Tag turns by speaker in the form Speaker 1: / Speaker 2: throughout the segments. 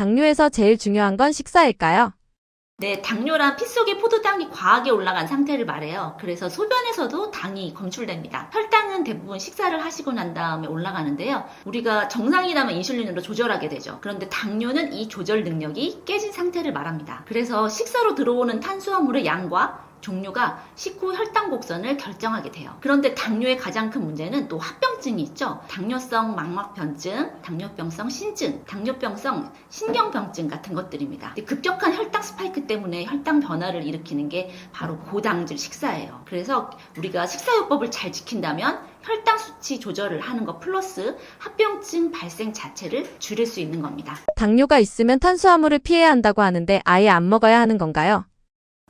Speaker 1: 당뇨에서 제일 중요한 건 식사일까요?
Speaker 2: 네, 당뇨란 피 속에 포도당이 과하게 올라간 상태를 말해요. 그래서 소변에서도 당이 검출됩니다. 혈당은 대부분 식사를 하시고 난 다음에 올라가는데요. 우리가 정상이라면 인슐린으로 조절하게 되죠. 그런데 당뇨는 이 조절 능력이 깨진 상태를 말합니다. 그래서 식사로 들어오는 탄수화물의 양과 종류가 식후 혈당 곡선을 결정하게 돼요. 그런데 당뇨의 가장 큰 문제는 또 합병증이 있죠. 당뇨성 망막변증, 당뇨병성 신증, 당뇨병성 신경병증 같은 것들입니다. 급격한 혈당 스파이크 때문에 혈당 변화를 일으키는 게 바로 고당질 식사예요. 그래서 우리가 식사요법을 잘 지킨다면 혈당 수치 조절을 하는 것 플러스 합병증 발생 자체를 줄일 수 있는 겁니다.
Speaker 1: 당뇨가 있으면 탄수화물을 피해야 한다고 하는데 아예 안 먹어야 하는 건가요?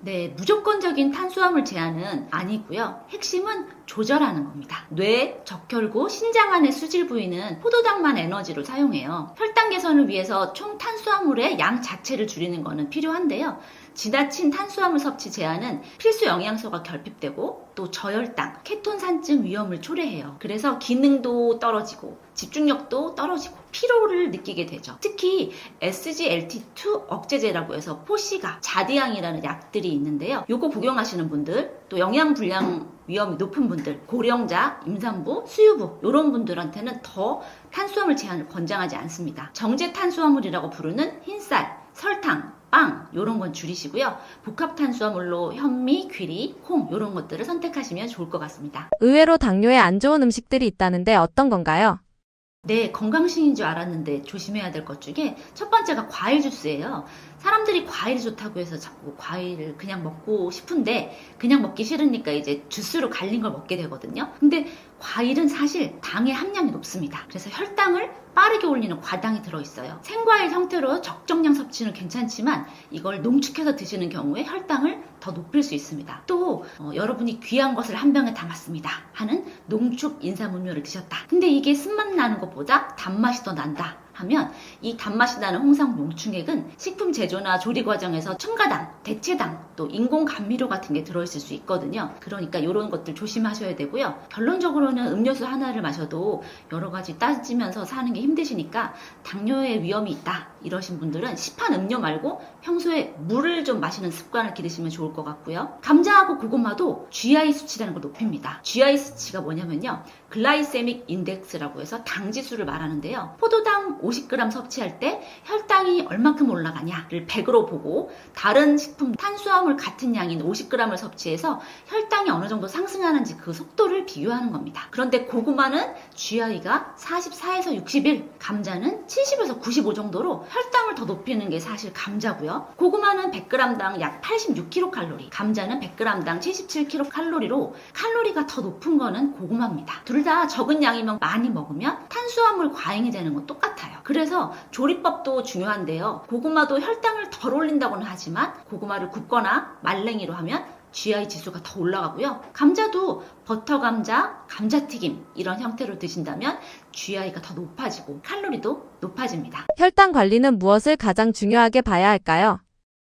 Speaker 2: 네, 무조건적인 탄수화물 제한은 아니고요. 핵심은 조절하는 겁니다. 뇌, 적혈구, 신장 안의 수질 부위는 포도당만 에너지로 사용해요. 혈당 개선을 위해서 총 탄수화물의 양 자체를 줄이는 것은 필요한데요. 지나친 탄수화물 섭취 제한은 필수 영양소가 결핍되고 또 저혈당, 케톤산증 위험을 초래해요. 그래서 기능도 떨어지고 집중력도 떨어지고 피로를 느끼게 되죠. 특히 SGLT2 억제제라고 해서 포시가, 자디앙이라는 약들이 있는데요. 요거 복용하시는 분들, 또 영양불량 위험이 높은 분들, 고령자, 임산부, 수유부 이런 분들한테는 더 탄수화물 제한을 권장하지 않습니다. 정제 탄수화물이라고 부르는 흰쌀, 설탕, 빵 이런 건 줄이시고요. 복합 탄수화물로 현미, 귀리, 콩 이런 것들을 선택하시면 좋을 것 같습니다.
Speaker 1: 의외로 당뇨에 안 좋은 음식들이 있다는데 어떤 건가요?
Speaker 2: 네, 건강식인 줄 알았는데 조심해야 될 것 중에 첫 번째가 과일 주스예요. 사람들이 과일이 좋다고 해서 자꾸 과일을 그냥 먹고 싶은데 그냥 먹기 싫으니까 이제 주스로 갈린 걸 먹게 되거든요. 근데 과일은 사실 당의 함량이 높습니다. 그래서 혈당을 빠르게 올리는 과당이 들어있어요. 생과일 형태로 적정량 섭취는 괜찮지만 이걸 농축해서 드시는 경우에 혈당을 더 높일 수 있습니다. 또 여러분이 귀한 것을 한 병에 담았습니다 하는 농축 인삼음료를 드셨다. 근데 이게 쓴맛 나는 것보다 단맛이 더 난다 하면 이 단맛이 나는 홍삼 농축액은 식품 제조나 조리 과정에서 첨가당, 대체당, 또 인공 감미료 같은 게 들어있을 수 있거든요. 그러니까 이런 것들 조심하셔야 되고요. 결론적으로는 음료수 하나를 마셔도 여러 가지 따지면서 사는 게 힘드시니까 당뇨의 위험이 있다 이러신 분들은 시판 음료 말고 평소에 물을 좀 마시는 습관을 기르시면 좋을 것 같고요. 감자하고 고구마도 GI 수치라는 걸 높입니다. GI 수치가 뭐냐면요. 글라이세믹 인덱스라고 해서 당 지수를 말하는데요. 포도당 50g 섭취할 때 혈당이 얼만큼 올라가냐를 100으로 보고 다른 식품 탄수화물 같은 양인 50g을 섭취해서 혈당이 어느 정도 상승하는지 그 속도를 비교하는 겁니다. 그런데 고구마는 GI가 44에서 61, 감자는 70에서 95 정도로 혈당을 더 높이는 게 사실 감자고요. 고구마는 100g당 약 86kcal, 감자는 100g당 77kcal로 칼로리가 더 높은 거는 고구마입니다. 둘 다 적은 양이면 많이 먹으면 탄수화물 과잉이 되는 건 똑같아요. 그래서 조리법도 중요한데요. 고구마도 혈당을 덜 올린다고는 하지만 고구마를 굽거나 말랭이로 하면 GI 지수가 더 올라가고요. 감자도 버터 감자, 감자튀김 이런 형태로 드신다면 GI가 더 높아지고 칼로리도 높아집니다.
Speaker 1: 혈당 관리는 무엇을 가장 중요하게 봐야 할까요?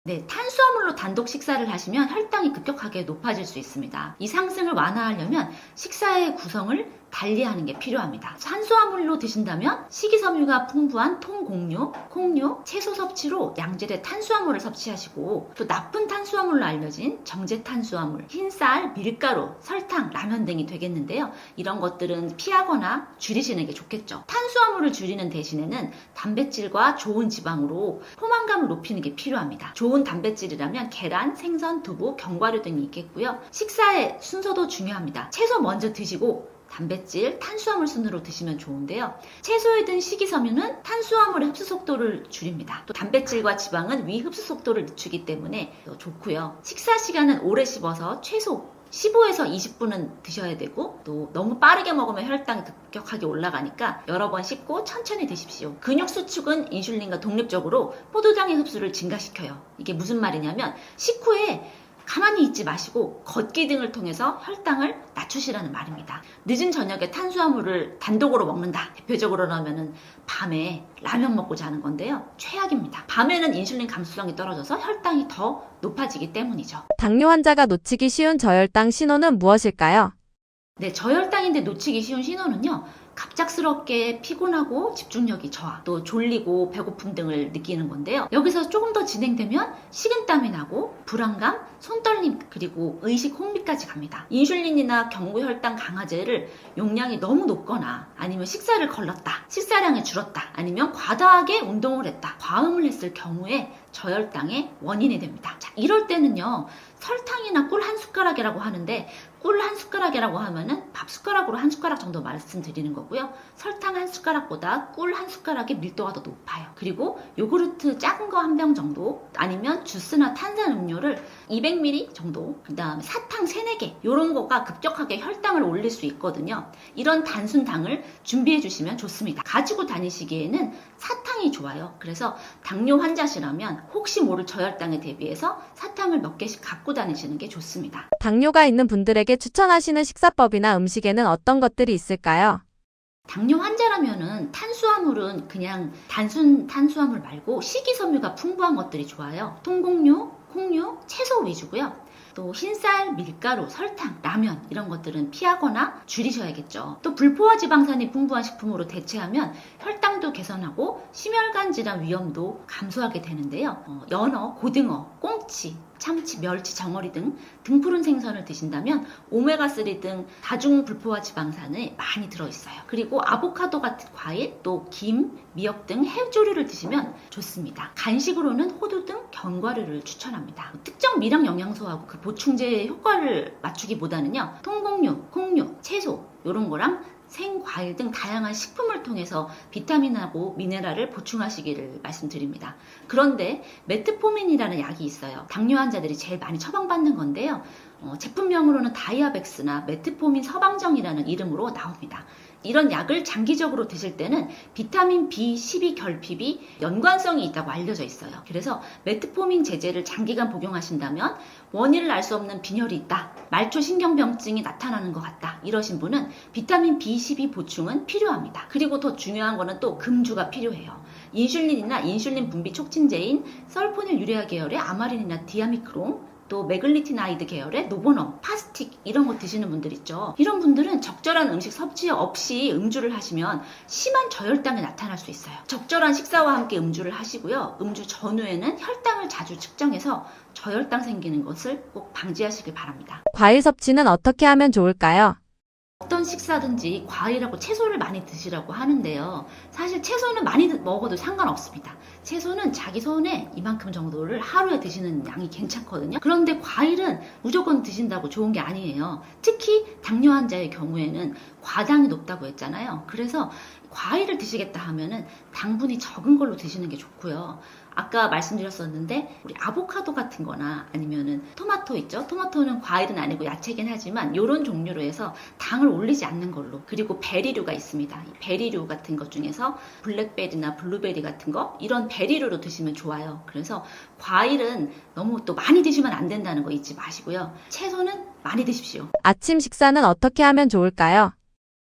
Speaker 2: 네, 탄수화물로 단독 식사를 하시면 혈당이 급격하게 높아질 수 있습니다. 이 상승을 완화하려면 식사의 구성을 달리하는 게 필요합니다. 탄수화물로 드신다면 식이섬유가 풍부한 통곡류, 콩류, 채소 섭취로 양질의 탄수화물을 섭취하시고 또 나쁜 탄수화물로 알려진 정제 탄수화물, 흰쌀, 밀가루, 설탕, 라면 등이 되겠는데요. 이런 것들은 피하거나 줄이시는 게 좋겠죠. 탄수화물을 줄이는 대신에는 단백질과 좋은 지방으로 포만감을 높이는 게 필요합니다. 좋은 단백질이라면 계란, 생선, 두부, 견과류 등이 있겠고요. 식사의 순서도 중요합니다. 채소 먼저 드시고 단백질, 탄수화물 순으로 드시면 좋은데요. 채소에 든 식이섬유는 탄수화물의 흡수 속도를 줄입니다. 또 단백질과 지방은 위 흡수 속도를 늦추기 때문에 좋고요. 식사 시간은 오래 씹어서 최소 15에서 20분은 드셔야 되고 또 너무 빠르게 먹으면 혈당이 급격하게 올라가니까 여러 번 씹고 천천히 드십시오. 근육 수축은 인슐린과 독립적으로 포도당의 흡수를 증가시켜요. 이게 무슨 말이냐면 식후에 가만히 있지 마시고 걷기 등을 통해서 혈당을 낮추시라는 말입니다. 늦은 저녁에 탄수화물을 단독으로 먹는다. 대표적으로는 밤에 라면 먹고 자는 건데요. 최악입니다. 밤에는 인슐린 감수성이 떨어져서 혈당이 더 높아지기 때문이죠.
Speaker 1: 당뇨 환자가 놓치기 쉬운 저혈당 신호는 무엇일까요?
Speaker 2: 네, 저혈당인데 놓치기 쉬운 신호는요. 갑작스럽게 피곤하고 집중력이 저하, 또 졸리고 배고픔 등을 느끼는 건데요. 여기서 조금 더 진행되면 식은땀이 나고 불안감, 손떨림, 그리고 의식 혼미까지 갑니다. 인슐린이나 경구혈당 강화제를 용량이 너무 높거나 아니면 식사를 걸렀다, 식사량이 줄었다, 아니면 과다하게 운동을 했다, 과음을 했을 경우에 저혈당의 원인이 됩니다. 자, 이럴 때는요, 설탕이나 꿀 한 숟가락이라고 하는데, 꿀 한 숟가락이라고 하면은 밥 숟가락으로 한 숟가락 정도 말씀드리는 거고요. 설탕 한 숟가락보다 꿀 한 숟가락의 밀도가 더 높아요. 그리고 요구르트 작은 거 한 병 정도, 아니면 주스나 탄산 음료를 200ml 정도, 그 다음에 사탕 3, 4개, 요런 거가 급격하게 혈당을 올릴 수 있거든요. 이런 단순당을 준비해 주시면 좋습니다. 가지고 다니시기에는 사탕이 좋아요. 그래서 당뇨 환자시라면 혹시 모를 저혈당에 대비해서 사탕을 몇 개씩 갖고 다니시는 게 좋습니다.
Speaker 1: 당뇨가 있는 분들에게 추천하시는 식사법이나 음식에는 어떤 것들이 있을까요?
Speaker 2: 당뇨 환자라면은 탄수화물은 그냥 단순 탄수화물 말고 식이섬유가 풍부한 것들이 좋아요. 통곡류, 콩류, 채소 위주고요. 또 흰쌀, 밀가루, 설탕, 라면 이런 것들은 피하거나 줄이셔야겠죠. 또 불포화 지방산이 풍부한 식품으로 대체하면 혈당도 개선하고 심혈관 질환 위험도 감소하게 되는데요. 연어, 고등어, 꽁치, 참치, 멸치, 정어리 등 등푸른 생선을 드신다면 오메가3 등 다중 불포화 지방산이 많이 들어있어요. 그리고 아보카도 같은 과일, 또 김, 미역 등 해조류를 드시면 좋습니다. 간식으로는 호두 등 견과류를 추천합니다. 특정 미량 영양소하고 그 보충제의 효과를 맞추기보다는요, 통곡류, 콩류, 채소 이런 거랑 생과일 등 다양한 식품을 통해서 비타민하고 미네랄을 보충하시기를 말씀드립니다. 그런데 메트포민이라는 약이 있어요. 당뇨 환자들이 제일 많이 처방받는 건데요. 제품명으로는 다이아백스나 메트포민 서방정이라는 이름으로 나옵니다. 이런 약을 장기적으로 드실 때는 비타민 B12 결핍이 연관성이 있다고 알려져 있어요. 그래서 메트포민 제제를 장기간 복용하신다면 원인을 알 수 없는 빈혈이 있다, 말초 신경병증이 나타나는 것 같다, 이러신 분은 비타민 B12 보충은 필요합니다. 그리고 더 중요한 거는 또 금주가 필요해요. 인슐린이나 인슐린 분비 촉진제인 설포닐 유레아 계열의 아마린이나 디아미크론, 또 메글리티나이드 계열의 노보넘, 파스틱 이런 거 드시는 분들 있죠. 이런 분들은 적절한 음식 섭취 없이 음주를 하시면 심한 저혈당이 나타날 수 있어요. 적절한 식사와 함께 음주를 하시고요. 음주 전후에는 혈당을 자주 측정해서 저혈당 생기는 것을 꼭 방지하시길 바랍니다.
Speaker 1: 과일 섭취는 어떻게 하면 좋을까요?
Speaker 2: 어떤 식사든지 과일하고 채소를 많이 드시라고 하는데요. 사실 채소는 많이 먹어도 상관없습니다. 채소는 자기 손에 이만큼 정도를 하루에 드시는 양이 괜찮거든요. 그런데 과일은 무조건 드신다고 좋은 게 아니에요. 특히 당뇨 환자의 경우에는 과당이 높다고 했잖아요. 그래서 과일을 드시겠다 하면은 당분이 적은 걸로 드시는 게 좋고요. 아까 말씀드렸었는데 우리 아보카도 같은 거나 아니면은 토마토 있죠? 토마토는 과일은 아니고 야채긴 하지만 이런 종류로 해서 당을 올리지 않는 걸로, 그리고 베리류가 있습니다. 이 베리류 같은 것 중에서 블랙베리나 블루베리 같은 거, 이런 베리류로 드시면 좋아요. 그래서 과일은 너무 또 많이 드시면 안 된다는 거 잊지 마시고요. 채소는 많이 드십시오.
Speaker 1: 아침 식사는 어떻게 하면 좋을까요?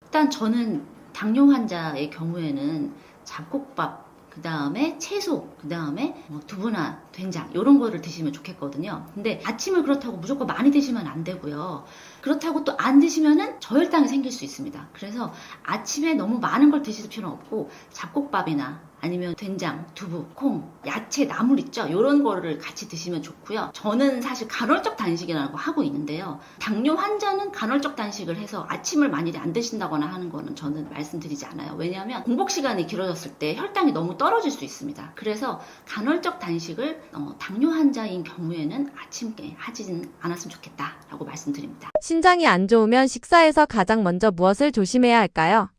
Speaker 2: 일단 저는 당뇨 환자의 경우에는 잡곡밥, 그 다음에 채소, 그 다음에 두부나 된장 이런 거를 드시면 좋겠거든요. 근데 아침을 그렇다고 무조건 많이 드시면 안 되고요. 그렇다고 또 안 드시면은 저혈당이 생길 수 있습니다. 그래서 아침에 너무 많은 걸 드실 필요는 없고 잡곡밥이나 아니면 된장, 두부, 콩, 야채, 나물 있죠? 이런 거를 같이 드시면 좋고요. 저는 사실 간헐적 단식이라고 하고 있는데요. 당뇨 환자는 간헐적 단식을 해서 아침을 만일에 안 드신다거나 하는 거는 저는 말씀드리지 않아요. 왜냐하면 공복 시간이 길어졌을 때 혈당이 너무 떨어질 수 있습니다. 그래서 간헐적 단식을 당뇨 환자인 경우에는 아침에 하지는 않았으면 좋겠다라고 말씀드립니다.
Speaker 1: 신장이 안 좋으면 식사에서 가장 먼저 무엇을 조심해야 할까요?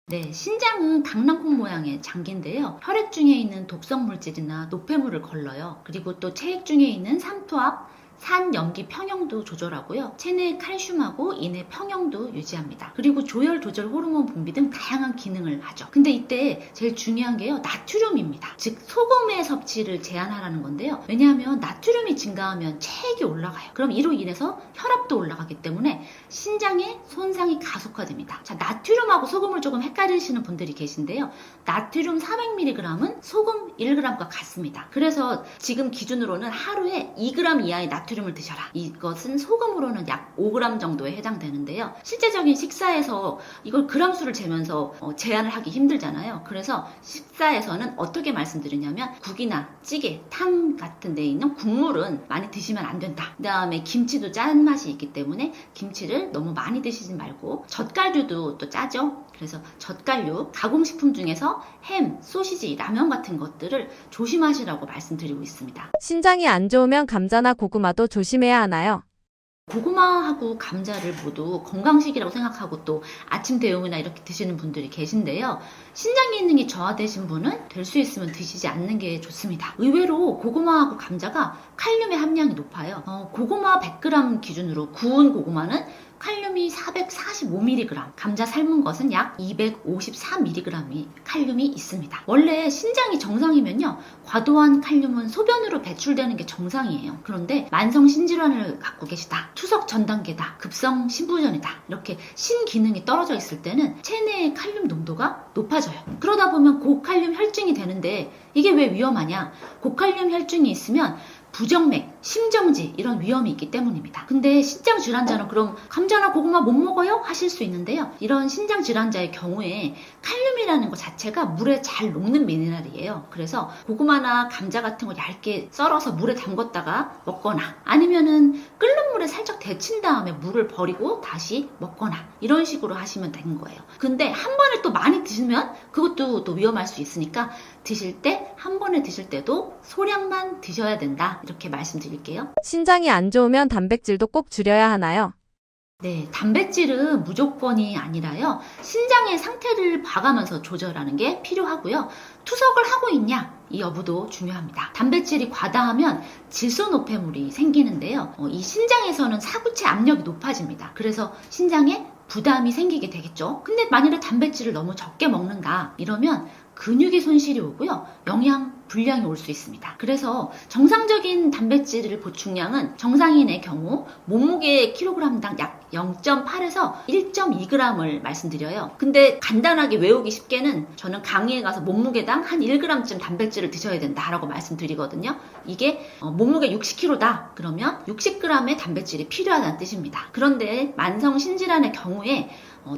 Speaker 2: 네, 신장은 강낭콩 모양의 장기인데요. 혈액 중에 있는 독성 물질이나 노폐물을 걸러요. 그리고 또 체액 중에 있는 삼투압, 산, 염기 평형도 조절하고요. 체내 칼슘하고 인의 평형도 유지합니다. 그리고 조혈 조절 호르몬 분비 등 다양한 기능을 하죠. 근데 이때 제일 중요한 게요, 나트륨입니다. 즉 소금의 섭취를 제한하라는 건데요. 왜냐하면 나트륨이 증가하면 체액이 올라가요. 그럼 이로 인해서 혈압도 올라가기 때문에 신장의 손상이 가속화됩니다. 자, 나트륨하고 소금을 조금 헷갈리시는 분들이 계신데요. 나트륨 400mg은 소금 1g과 같습니다. 그래서 지금 기준으로는 하루에 2g 이하의 나트륨 나트륨을 드셔라. 이것은 소금으로는 약 5g 정도에 해당되는데요. 실제적인 식사에서 이걸 그람수를 재면서 제한을 하기 힘들잖아요. 그래서 식사에서는 어떻게 말씀드리냐면 국이나 찌개, 탕 같은 데 있는 국물은 많이 드시면 안 된다. 그 다음에 김치도 짠 맛이 있기 때문에 김치를 너무 많이 드시지 말고, 젓갈류도 또 짜죠. 그래서 젓갈류, 가공식품 중에서 햄, 소시지, 라면 같은 것들을 조심하시라고 말씀드리고 있습니다.
Speaker 1: 신장이 안 좋으면 감자나 고구마도 조심해야 하나요?
Speaker 2: 고구마하고 감자를 모두 건강식이라고 생각하고 또 아침 대용이나 이렇게 드시는 분들이 계신데요. 신장 기능이 저하되신 분은 될 수 있으면 드시지 않는 게 좋습니다. 의외로 고구마하고 감자가 칼륨의 함량이 높아요. 고구마 100g 기준으로 구운 고구마는 칼륨이 445mg, 감자 삶은 것은 약 254mg의 칼륨이 있습니다. 원래 신장이 정상이면요, 과도한 칼륨은 소변으로 배출되는 게 정상이에요. 그런데 만성 신질환을 갖고 계시다, 투석 전 단계다, 급성 신부전이다, 이렇게 신기능이 떨어져 있을 때는 체내의 칼륨 농도가 높아져요. 그러다 보면 고칼륨 혈증이 되는데, 이게 왜 위험하냐? 고칼륨 혈증이 있으면 부정맥, 심정지 이런 위험이 있기 때문입니다. 근데 신장 질환자는 그럼 감자나 고구마 못 먹어요? 하실 수 있는데요. 이런 신장 질환자의 경우에 칼륨이라는 것 자체가 물에 잘 녹는 미네랄이에요. 그래서 고구마나 감자 같은 거 얇게 썰어서 물에 담궜다가 먹거나, 아니면은 끓는 물에 살짝 데친 다음에 물을 버리고 다시 먹거나, 이런 식으로 하시면 되는 거예요. 근데 한 번에 또 많이 드시면 그것도 또 위험할 수 있으니까, 드실 때 한 번에 드실 때도 소량만 드셔야 된다, 이렇게 말씀드릴게요.
Speaker 1: 신장이 안 좋으면 단백질도 꼭 줄여야 하나요?
Speaker 2: 네, 단백질은 무조건이 아니라요, 신장의 상태를 봐가면서 조절하는 게 필요하고요. 투석을 하고 있냐, 이 여부도 중요합니다. 단백질이 과다하면 질소노폐물이 생기는데요. 이 신장에서는 사구체 압력이 높아집니다. 그래서 신장에 부담이 생기게 되겠죠. 근데 만일에 단백질을 너무 적게 먹는다, 이러면 근육의 손실이 오고요, 영양 불량이 올 수 있습니다. 그래서 정상적인 단백질 보충량은 정상인의 경우 몸무게 킬로그램당 약 0.8에서 1.2g을 말씀드려요. 근데 간단하게 외우기 쉽게는 저는 강의에 가서 몸무게당 한 1g쯤 단백질을 드셔야 된다라고 말씀드리거든요. 이게 몸무게 60kg다 그러면 60g의 단백질이 필요하다는 뜻입니다. 그런데 만성 신질환의 경우에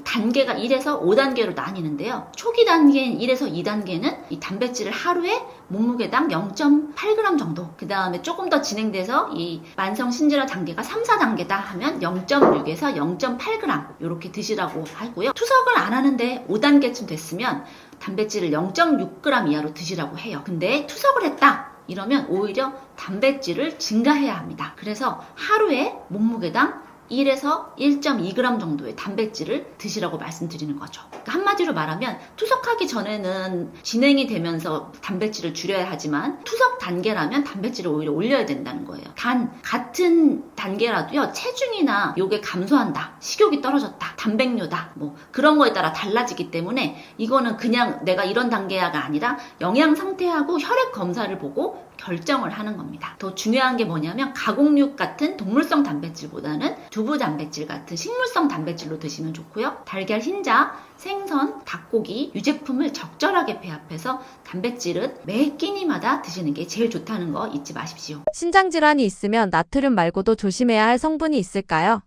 Speaker 2: 단계가 1에서 5단계로 나뉘는데요. 초기 단계인 1에서 2단계는 이 단백질을 하루에 몸무게당 0.8g 정도, 그 다음에 조금 더 진행돼서 이 만성 신질환 단계가 3, 4단계다 하면 0.6에서 0.8g 이렇게 드시라고 하고요. 투석을 안 하는데 5단계쯤 됐으면 단백질을 0.6g 이하로 드시라고 해요. 근데 투석을 했다, 이러면 오히려 단백질을 증가해야 합니다. 그래서 하루에 몸무게당 1에서 1.2g 정도의 단백질을 드시라고 말씀드리는 거죠. 그러니까 한마디로 말하면 투석하기 전에는 진행이 되면서 단백질을 줄여야 하지만 투석 단계라면 단백질을 오히려 올려야 된다는 거예요. 단 같은 단계라도요, 체중이나 요게 감소한다, 식욕이 떨어졌다, 단백뇨다, 뭐 그런 거에 따라 달라지기 때문에 이거는 그냥 내가 이런 단계야가 아니라 영양 상태하고 혈액 검사를 보고 결정을 하는 겁니다. 더 중요한 게 뭐냐면 가공육 같은 동물성 단백질보다는 두부 단백질 같은 식물성 단백질로 드시면 좋고요. 달걀, 흰자, 생선, 닭고기, 유제품을 적절하게 배합해서 단백질은 매 끼니마다 드시는 게 제일 좋다는 거 잊지 마십시오.
Speaker 1: 신장 질환이 있으면 나트륨 말고도 조심해야 할 성분이 있을까요?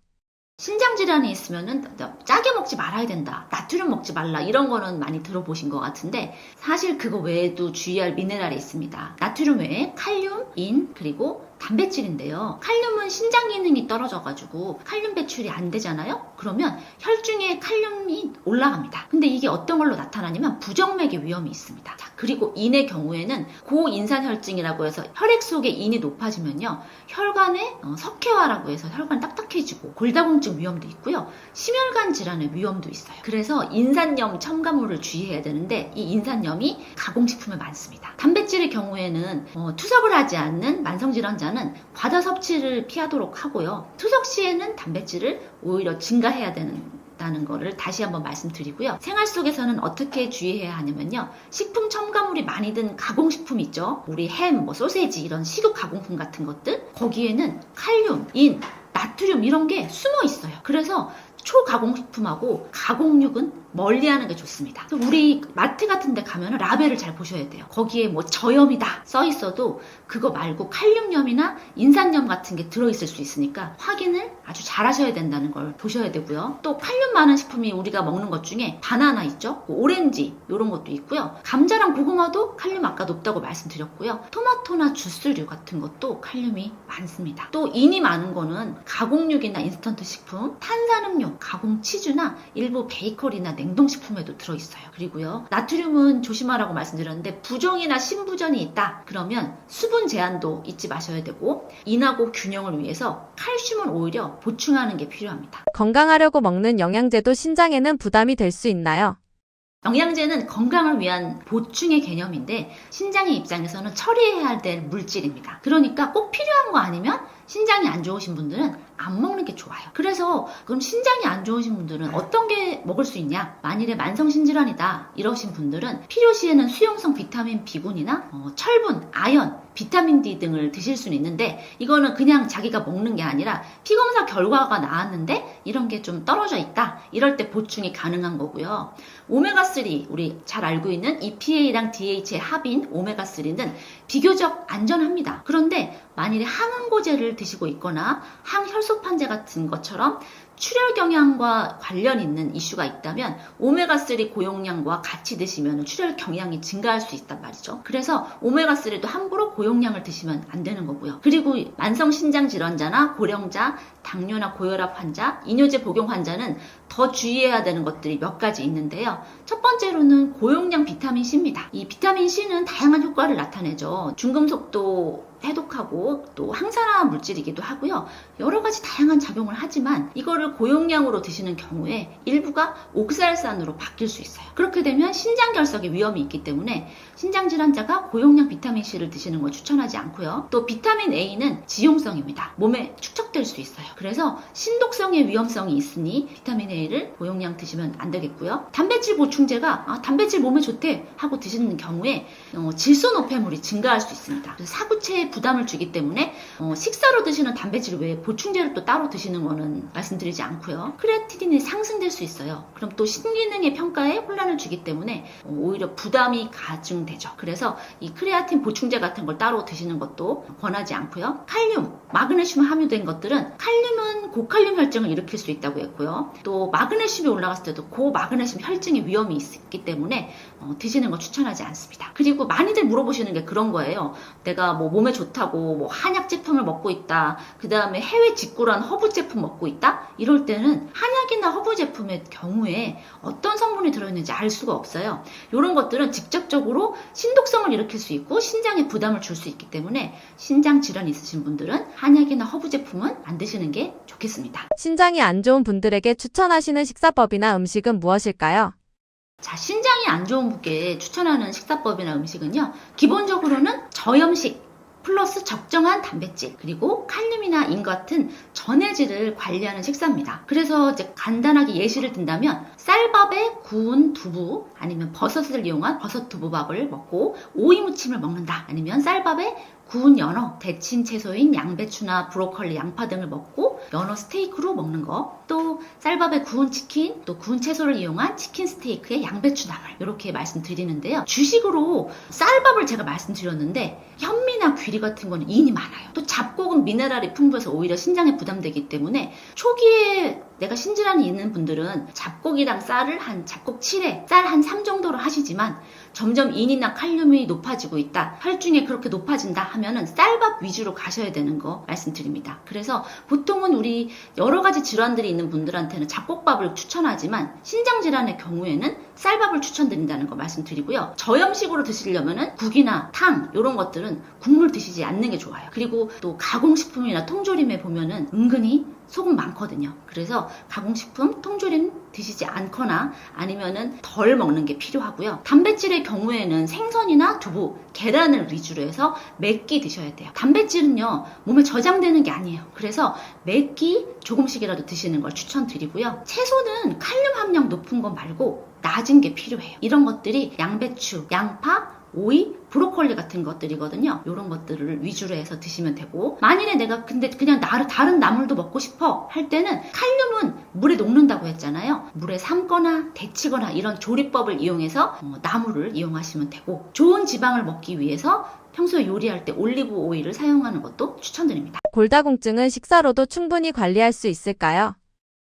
Speaker 2: 신장 질환이 있으면은 짜게 먹지 말아야 된다, 나트륨 먹지 말라, 이런 거는 많이 들어보신 것 같은데, 사실 그거 외에도 주의할 미네랄이 있습니다. 나트륨 외에 칼륨, 인, 그리고 단백질인데요. 칼륨은 신장 기능이 떨어져가지고 칼륨 배출이 안 되잖아요. 그러면 혈중에 칼륨이 올라갑니다. 근데 이게 어떤 걸로 나타나냐면 부정맥의 위험이 있습니다. 자, 그리고 인의 경우에는 고인산혈증이라고 해서 혈액 속에 인이 높아지면요, 혈관의 석회화라고 해서 혈관 딱딱해지고 골다공증 위험도 있고요, 심혈관 질환의 위험도 있어요. 그래서 인산염 첨가물을 주의해야 되는데, 이 인산염이 가공식품에 많습니다. 단백질의 경우에는 투석을 하지 않는 만성질환자 는 과다 섭취를 피하도록 하고요. 투석 시에는 단백질을 오히려 증가해야 된다는 거를 다시 한번 말씀드리고요. 생활 속에서는 어떻게 주의해야 하냐면요, 식품 첨가물이 많이 든 가공식품 있죠. 우리 햄, 소세지 이런 식육 가공품 같은 것들, 거기에는 칼륨, 인, 나트륨 이런 게 숨어 있어요. 그래서 초가공식품하고 가공육은 멀리하는 게 좋습니다. 우리 마트 같은 데 가면 라벨을 잘 보셔야 돼요. 거기에 뭐 저염이다 써 있어도 그거 말고 칼륨염이나 인산염 같은 게 들어있을 수 있으니까 확인을 아주 잘 하셔야 된다는 걸 보셔야 되고요. 또 칼륨 많은 식품이 우리가 먹는 것 중에 바나나 있죠? 오렌지 이런 것도 있고요. 감자랑 고구마도 칼륨 아까 높다고 말씀드렸고요. 토마토나 주스류 같은 것도 칼륨이 많습니다. 또 인이 많은 거는 가공육이나 인스턴트 식품, 탄산음료, 가공 치즈나 일부 베이커리나 냉동식품에도 들어있어요. 그리고요. 나트륨은 조심하라고 말씀드렸는데 부종이나 신부전이 있다. 그러면 수분 제한도 잊지 마셔야 되고 인하고 균형을 위해서 칼슘을 오히려 보충하는 게 필요합니다.
Speaker 1: 건강하려고 먹는 영양제도 신장에는 부담이 될 수 있나요?
Speaker 2: 영양제는 건강을 위한 보충의 개념인데 신장의 입장에서는 처리해야 될 물질입니다. 그러니까 꼭 필요한 거 아니면 신장이 안 좋으신 분들은 안 먹는 게 좋아요. 그래서 그럼 신장이 안 좋으신 분들은 어떤 게 먹을 수 있냐? 만일에 만성신질환이다 이러신 분들은 필요시에는 수용성 비타민 B군이나 철분, 아연, 비타민 D 등을 드실 수는 있는데 이거는 그냥 자기가 먹는 게 아니라 피검사 결과가 나왔는데 이런 게 좀 떨어져 있다. 이럴 때 보충이 가능한 거고요. 오메가3 우리 잘 알고 있는 EPA랑 DHA의 합인 오메가3는 비교적 안전합니다. 그런데 만일에 항응고제를 드시고 있거나 항혈소판제 같은 것처럼 출혈 경향과 관련 있는 이슈가 있다면 오메가3 고용량과 같이 드시면 출혈 경향이 증가할 수 있단 말이죠. 그래서 오메가3도 함부로 고용량을 드시면 안 되는 거고요. 그리고 만성신장질환자나 고령자, 당뇨나 고혈압 환자, 이뇨제 복용 환자는 더 주의해야 되는 것들이 몇 가지 있는데요. 첫 번째로는 고용량 비타민C입니다. 이 비타민C는 다양한 효과를 나타내죠. 중금속도 해독하고 또 항산화 물질이기도 하고요. 여러 가지 다양한 작용을 하지만 이거를 고용량으로 드시는 경우에 일부가 옥살산으로 바뀔 수 있어요. 그렇게 되면 신장 결석의 위험이 있기 때문에 신장 질환자가 고용량 비타민C를 드시는 걸 추천하지 않고요. 또 비타민 A는 지용성입니다. 몸에 축적될 수 있어요. 그래서 신독성의 위험성이 있으니 비타민 A를 고용량 드시면 안 되겠고요. 단백질 보충제가 단백질 몸에 좋대 하고 드시는 경우에 질소노폐물이 증가할 수 있습니다. 그래서 사구체에 부담을 주기 때문에 식사로 드시는 단백질 외에 보충제를 또 따로 드시는 거는 말씀드리지 않고요. 크레아티닌이 상승될 수 있어요. 그럼 또 신기능의 평가에 혼란을 주기 때문에 오히려 부담이 가중되죠. 그래서 이 크레아틴 보충제 같은 걸 따로 드시는 것도 권하지 않고요. 칼륨, 마그네슘 함유된 것들은 칼륨은 고칼륨 혈증을 일으킬 수 있다고 했고요. 또 마그네슘이 올라갔을 때도 고마그네슘 혈증의 위험이 있기 때문에 드시는 거 추천하지 않습니다. 그리고 많이들 물어보시는 게 그런 거예요. 내가 뭐 몸에 좋다고 뭐 한약 제품을 먹고 있다. 그 다음에 해외 직구란 허브 제품 먹고 있다. 이럴 때는 한약이나 허브 제품의 경우에 어떤 성분이 들어있는지 알 수가 없어요. 이런 것들은 직접적으로 신독성을 일으킬 수 있고 신장에 부담을 줄 수 있기 때문에 신장 질환이 있으신 분들은 한약이나 허브 제품은 안 드시는 게 좋겠습니다.
Speaker 1: 신장이 안 좋은 분들에게 추천하시는 식사법이나 음식은 무엇일까요?
Speaker 2: 자, 신장이 안 좋은 분께 추천하는 식사법이나 음식은요. 기본적으로는 저염식 플러스 적정한 단백질 그리고 칼륨이나 인 같은 전해질을 관리하는 식사입니다. 그래서 이제 간단하게 예시를 든다면 쌀밥에 구운 두부 아니면 버섯을 이용한 버섯 두부밥을 먹고 오이 무침을 먹는다. 아니면 쌀밥에 구운 연어, 데친 채소인 양배추나 브로콜리, 양파 등을 먹고 연어 스테이크로 먹는 거, 또 쌀밥에 구운 치킨, 또 구운 채소를 이용한 치킨 스테이크에 양배추 나물 이렇게 말씀드리는데요. 주식으로 쌀밥을 제가 말씀드렸는데 현미나 귀리 같은 거는 인이 많아요. 또 잡곡은 미네랄이 풍부해서 오히려 신장에 부담되기 때문에 초기에 내가 신질환이 있는 분들은 잡곡이랑 쌀을 한 잡곡 7회, 쌀 한 3 정도로 하시지만 점점 인이나 칼륨이 높아지고 있다. 혈중에 그렇게 높아진다 하면은 쌀밥 위주로 가셔야 되는 거 말씀드립니다. 그래서 보통은 우리 여러 가지 질환들이 있는 분들한테는 잡곡밥을 추천하지만 신장 질환의 경우에는 쌀밥을 추천드린다는 거 말씀드리고요. 저염식으로 드시려면은 국이나 탕 이런 것들은 국물 드시지 않는 게 좋아요. 그리고 또 가공식품이나 통조림에 보면은 은근히 소금 많거든요. 그래서 가공식품, 통조림 드시지 않거나 아니면은 덜 먹는 게 필요하고요. 단백질의 경우에는 생선이나 두부, 계란을 위주로 해서 몇 끼 드셔야 돼요. 단백질은요, 몸에 저장되는 게 아니에요. 그래서 몇 끼 조금씩이라도 드시는 걸 추천드리고요. 채소는 칼륨 함량 높은 거 말고 낮은 게 필요해요. 이런 것들이 양배추, 양파, 오이, 브로콜리 같은 것들이거든요. 이런 것들을 위주로 해서 드시면 되고, 만일에 내가 근데 그냥 다른 나물도 먹고 싶어 할 때는 칼륨은 물에 녹는다고 했잖아요. 물에 삶거나 데치거나 이런 조리법을 이용해서 나물을 이용하시면 되고, 좋은 지방을 먹기 위해서 평소에 요리할 때 올리브 오일을 사용하는 것도 추천드립니다.
Speaker 1: 골다공증은 식사로도 충분히 관리할 수 있을까요?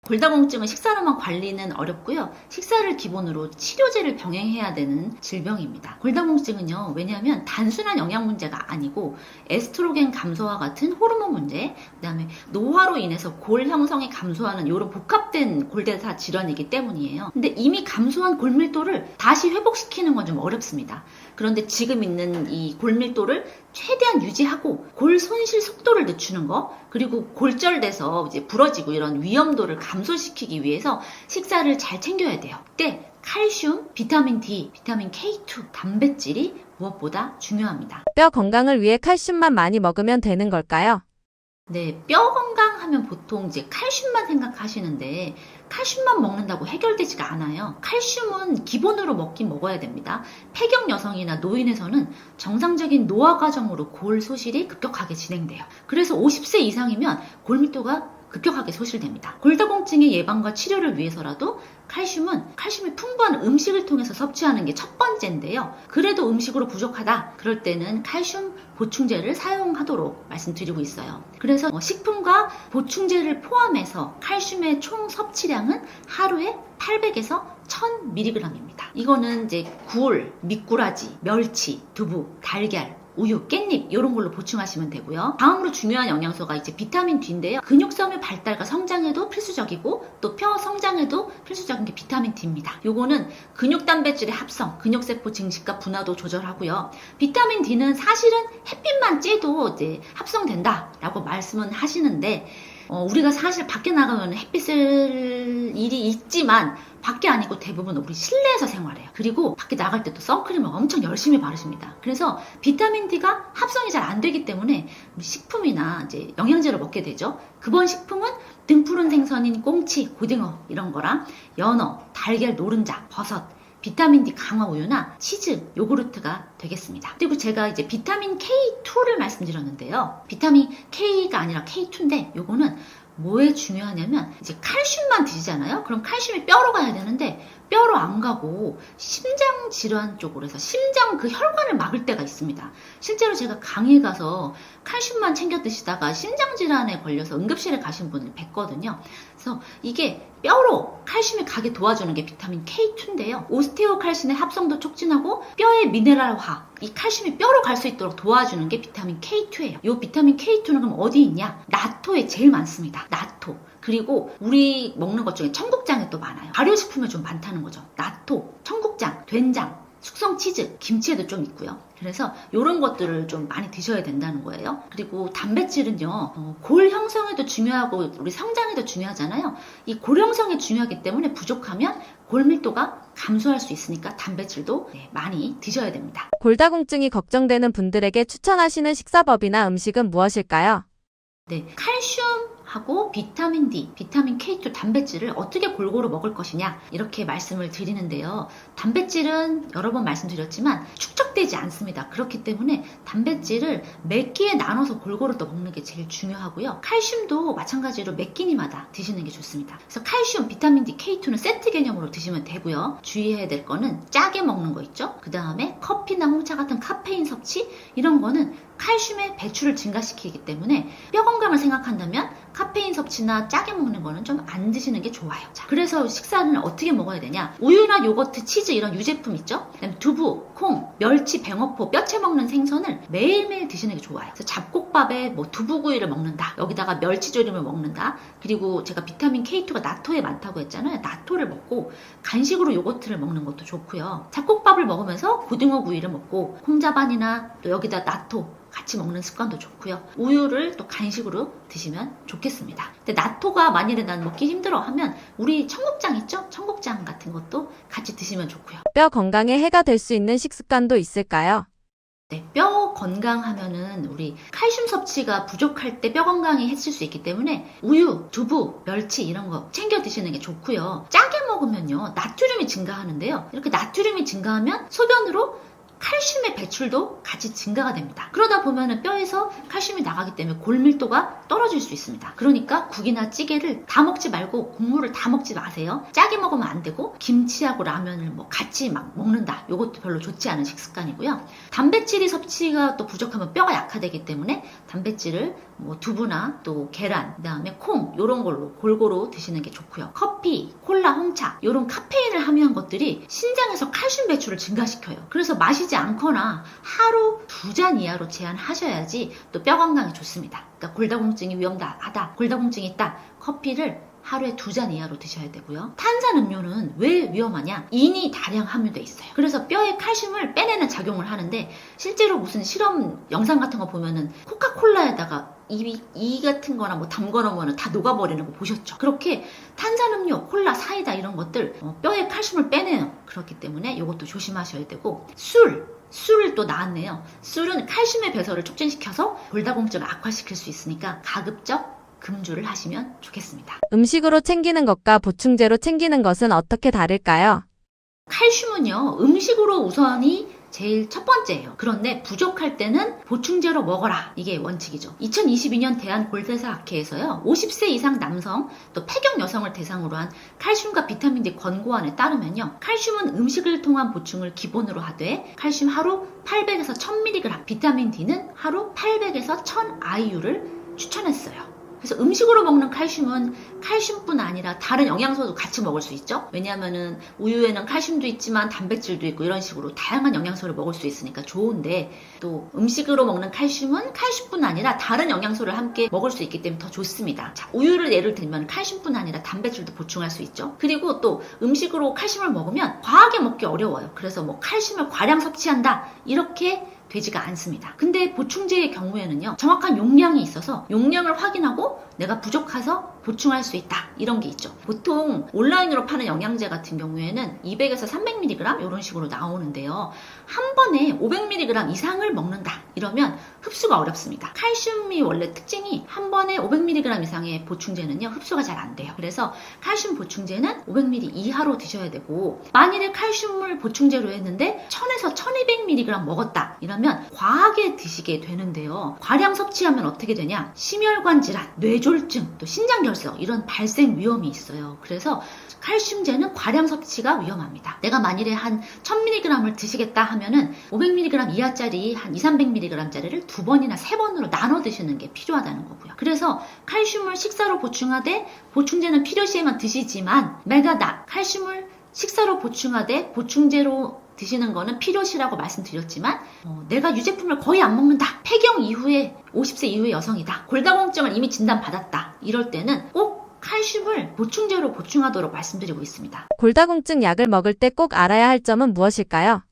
Speaker 2: 골다공증은 식사로만 관리는 어렵고요. 식사를 기본으로 치료제를 병행해야 되는 질병입니다. 골다공증은요, 왜냐하면 단순한 영양 문제가 아니고 에스트로겐 감소와 같은 호르몬 문제, 그 다음에 노화로 인해서 골 형성이 감소하는 이런 복합된 골대사 질환이기 때문이에요. 근데 이미 감소한 골밀도를 다시 회복시키는 건 좀 어렵습니다. 그런데 지금 있는 이 골밀도를 최대한 유지하고 골 손실 속도를 늦추는 거, 그리고 골절돼서 이제 부러지고 이런 위험도를 감소시키기 위해서 식사를 잘 챙겨야 돼요. 그때 칼슘, 비타민 D, 비타민 K2, 단백질이 무엇보다 중요합니다.
Speaker 1: 뼈 건강을 위해 칼슘만 많이 먹으면 되는 걸까요?
Speaker 2: 네, 뼈 건강하면 보통 이제 칼슘만 생각하시는데 칼슘만 먹는다고 해결되지가 않아요. 칼슘은 기본으로 먹긴 먹어야 됩니다. 폐경 여성이나 노인에서는 정상적인 노화 과정으로 골 소실이 급격하게 진행돼요. 그래서 50세 이상이면 골밀도가 급격하게 소실됩니다. 골다공증의 예방과 치료를 위해서라도 칼슘이 풍부한 음식을 통해서 섭취하는 게 첫 번째인데요. 그래도 음식으로 부족하다. 그럴 때는 칼슘 보충제를 사용하도록 말씀드리고 있어요. 그래서 식품과 보충제를 포함해서 칼슘의 총 섭취량은 하루에 800에서 1000mg입니다. 이거는 이제 굴, 미꾸라지, 멸치, 두부, 달걀, 우유, 깻잎 이런 걸로 보충하시면 되고요. 다음으로 중요한 영양소가 이제 비타민 D인데요. 근육섬의 발달과 성장에도 필수적이고 또 뼈 성장에도 필수적인 게 비타민 D입니다. 요거는 근육 단백질의 합성, 근육세포 증식과 분화도 조절하고요. 비타민 D는 사실은 햇빛만 쬐도 이제 합성된다라고 말씀은 하시는데 우리가 사실 밖에 나가면 햇빛 쓸 일이 있지만 밖에 아니고 대부분 우리 실내에서 생활해요. 그리고 밖에 나갈 때 또 선크림을 엄청 열심히 바르십니다. 그래서 비타민 D가 합성이 잘 안 되기 때문에 우리 식품이나 이제 영양제를 먹게 되죠. 그번 식품은 등푸른 생선인 꽁치, 고등어 이런 거랑 연어, 달걀, 노른자, 버섯, 비타민 D 강화 우유나 치즈, 요구르트가 되겠습니다. 그리고 제가 이제 비타민 K2를 말씀드렸는데요. 비타민 K가 아니라 K2인데 요거는 뭐에 중요하냐면 이제 칼슘만 드시잖아요. 그럼 칼슘이 뼈로 가야 되는데 뼈로 안 가고 심장 질환 쪽으로 해서 심장 그 혈관을 막을 때가 있습니다. 실제로 제가 강의에 가서 칼슘만 챙겨 드시다가 심장 질환에 걸려서 응급실에 가신 분을 뵀거든요. 그래서 이게 뼈로 칼슘이 가게 도와주는 게 비타민 K2인데요. 오스테오칼신의 합성도 촉진하고 뼈의 미네랄화, 이 칼슘이 뼈로 갈 수 있도록 도와주는 게 비타민 K2예요. 이 비타민 K2는 그럼 어디 있냐? 나토에 제일 많습니다. 나토. 그리고 우리 먹는 것 중에 청국장에 또 많아요. 발효식품에 좀 많다는 거죠. 나토, 청국장, 된장, 숙성 치즈, 김치에도 좀 있고요. 그래서 이런 것들을 좀 많이 드셔야 된다는 거예요. 그리고 단백질은요, 골 형성에도 중요하고 우리 성장에도 중요하잖아요. 이 골 형성에 중요하기 때문에 부족하면 골밀도가 감소할 수 있으니까 단백질도 많이 드셔야 됩니다.
Speaker 1: 골다공증이 걱정되는 분들에게 추천하시는 식사법이나 음식은 무엇일까요?
Speaker 2: 네, 칼슘하고 비타민 D, 비타민 K2 단백질을 어떻게 골고루 먹을 것이냐 이렇게 말씀을 드리는데요. 단백질은 여러 번 말씀드렸지만 축적되지 않습니다. 그렇기 때문에 단백질을 몇 끼에 나눠서 골고루 또 먹는 게 제일 중요하고요. 칼슘도 마찬가지로 몇 끼니마다 드시는 게 좋습니다. 그래서 칼슘, 비타민 D, K2는 세트 개념으로 드시면 되고요. 주의해야 될 거는 짜게 먹는 거 있죠. 그 다음에 커피나 홍차 같은 카페인 섭취 이런 거는 칼슘의 배출을 증가시키기 때문에 뼈 건강을 생각한다면 카페인 섭취나 짜게 먹는 거는 좀 안 드시는 게 좋아요. 자, 그래서 식사는 어떻게 먹어야 되냐? 우유나 요거트, 치즈 이런 유제품 있죠? 그다음에 두부, 콩, 멸치, 뱅어포, 뼈채 먹는 생선을 매일매일 드시는 게 좋아요. 그래서 잡곡밥에 뭐 두부구이를 먹는다. 여기다가 멸치조림을 먹는다. 그리고 제가 비타민 K2가 나토에 많다고 했잖아요. 나토를 먹고 간식으로 요거트를 먹는 것도 좋고요. 잡곡밥을 먹으면서 고등어 구이를 먹고 콩자반이나 또 여기다 나토 같이 먹는 습관도 좋고요. 우유를 또 간식으로 드시면 좋겠습니다. 근데 나토가 만일에 난 먹기 힘들어 하면 우리 청국장 있죠? 청국장 같은 것도 같이 드시면 좋고요.
Speaker 1: 뼈 건강에 해가 될 수 있는 식습관도 있을까요?
Speaker 2: 네, 뼈 건강하면은 우리 칼슘 섭취가 부족할 때 뼈 건강이 해칠 수 있기 때문에 우유, 두부, 멸치 이런 거 챙겨 드시는 게 좋고요. 짜게 먹으면요 나트륨이 증가하는데요. 이렇게 나트륨이 증가하면 소변으로 칼슘의 배출도 같이 증가가 됩니다. 그러다 보면은 뼈에서 칼슘이 나가기 때문에 골밀도가 떨어질 수 있습니다. 그러니까 국이나 찌개를 다 먹지 말고 국물을 다 먹지 마세요. 짜게 먹으면 안 되고 김치하고 라면을 뭐 같이 막 먹는다. 이것도 별로 좋지 않은 식습관이고요. 단백질이 섭취가 또 부족하면 뼈가 약화되기 때문에 단백질을 뭐 두부나 또 계란, 그다음에 콩 이런 걸로 골고루 드시는 게 좋고요. 커피, 콜라, 홍차 이런 카페인을 함유한 것들이 신장에서 칼슘 배출을 증가시켜요. 그래서 마시지 않거나 하루 2잔 이하로 제한하셔야지 또 뼈 건강에 좋습니다. 그러니까 골다공증이 위험하다, 골다공증이 있다, 커피를 하루에 2잔 이하로 드셔야 되고요. 탄산음료는 왜 위험하냐? 인이 다량 함유돼 있어요. 그래서 뼈에 칼슘을 빼내는 작용을 하는데 실제로 무슨 실험 영상 같은 거 보면은 코카콜라에다가 이 같은 거나 뭐 담궈 놓으면 다 녹아버리는 거 보셨죠? 그렇게 탄산음료, 콜라, 사이다 이런 것들 뼈에 칼슘을 빼내요. 그렇기 때문에 이것도 조심하셔야 되고 술을 또 나왔네요. 술은 칼슘의 배설을 촉진시켜서 골다공증을 악화시킬 수 있으니까 가급적 금주를 하시면 좋겠습니다.
Speaker 1: 음식으로 챙기는 것과 보충제로 챙기는 것은 어떻게 다를까요?
Speaker 2: 칼슘은요, 음식으로 우선이 제일 첫 번째예요. 그런데 부족할 때는 보충제로 먹어라. 이게 원칙이죠. 2022년 대한골대사학회에서요, 50세 이상 남성, 또 폐경 여성을 대상으로 한 칼슘과 비타민 D 권고안에 따르면요, 칼슘은 음식을 통한 보충을 기본으로 하되 칼슘 하루 800에서 1000mg, 비타민 D는 하루 800에서 1000IU를 추천했어요. 그래서 음식으로 먹는 칼슘은 칼슘뿐 아니라 다른 영양소도 같이 먹을 수 있죠. 왜냐하면은 우유에는 칼슘도 있지만 단백질도 있고 이런 식으로 다양한 영양소를 먹을 수 있으니까 좋은데, 또 음식으로 먹는 칼슘은 칼슘뿐 아니라 다른 영양소를 함께 먹을 수 있기 때문에 더 좋습니다. 자, 우유를 예를 들면 칼슘뿐 아니라 단백질도 보충할 수 있죠. 그리고 또 음식으로 칼슘을 먹으면 과하게 먹기 어려워요. 그래서 뭐 칼슘을 과량 섭취한다 이렇게 되지가 않습니다. 근데 보충제의 경우에는요, 정확한 용량이 있어서 용량을 확인하고 내가 부족해서 보충할 수 있다, 이런 게 있죠. 보통 온라인으로 파는 영양제 같은 경우에는 200에서 300mg 이런 식으로 나오는데요, 한 번에 500mg 이상을 먹는다 이러면 흡수가 어렵습니다. 칼슘이 원래 특징이 한 번에 500mg 이상의 보충제는요, 흡수가 잘 안 돼요. 그래서 칼슘 보충제는 500mg 이하로 드셔야 되고, 만일에 칼슘을 보충제로 했는데 1000에서 1200mg 먹었다 이러면 과하게 드시게 되는데요, 과량 섭취하면 어떻게 되냐? 심혈관 질환, 뇌졸중, 또 신장결석 이런 발생 위험이 있어요. 그래서 칼슘제는 과량 섭취가 위험합니다. 내가 만일에 한 1000mg을 드시겠다 하면은 500mg 이하짜리 한 200~300mg짜리를 2번이나 3번으로 나눠 드시는 게 필요하다는 거고요. 그래서 칼슘을 식사로 보충하되 보충제는 필요시에만 드시지만, 내가 칼슘을 식사로 보충하되 보충제로 드시는 거는 필요시라고 말씀드렸지만, 내가 유제품을 거의 안 먹는다, 폐경 이후에 50세 이후의 여성이다, 골다공증을 이미 진단받았다, 이럴 때는 꼭 칼슘을 보충제로 보충하도록 말씀드리고 있습니다.
Speaker 1: 골다공증 약을 먹을 때 꼭 알아야 할 점은 무엇일까요?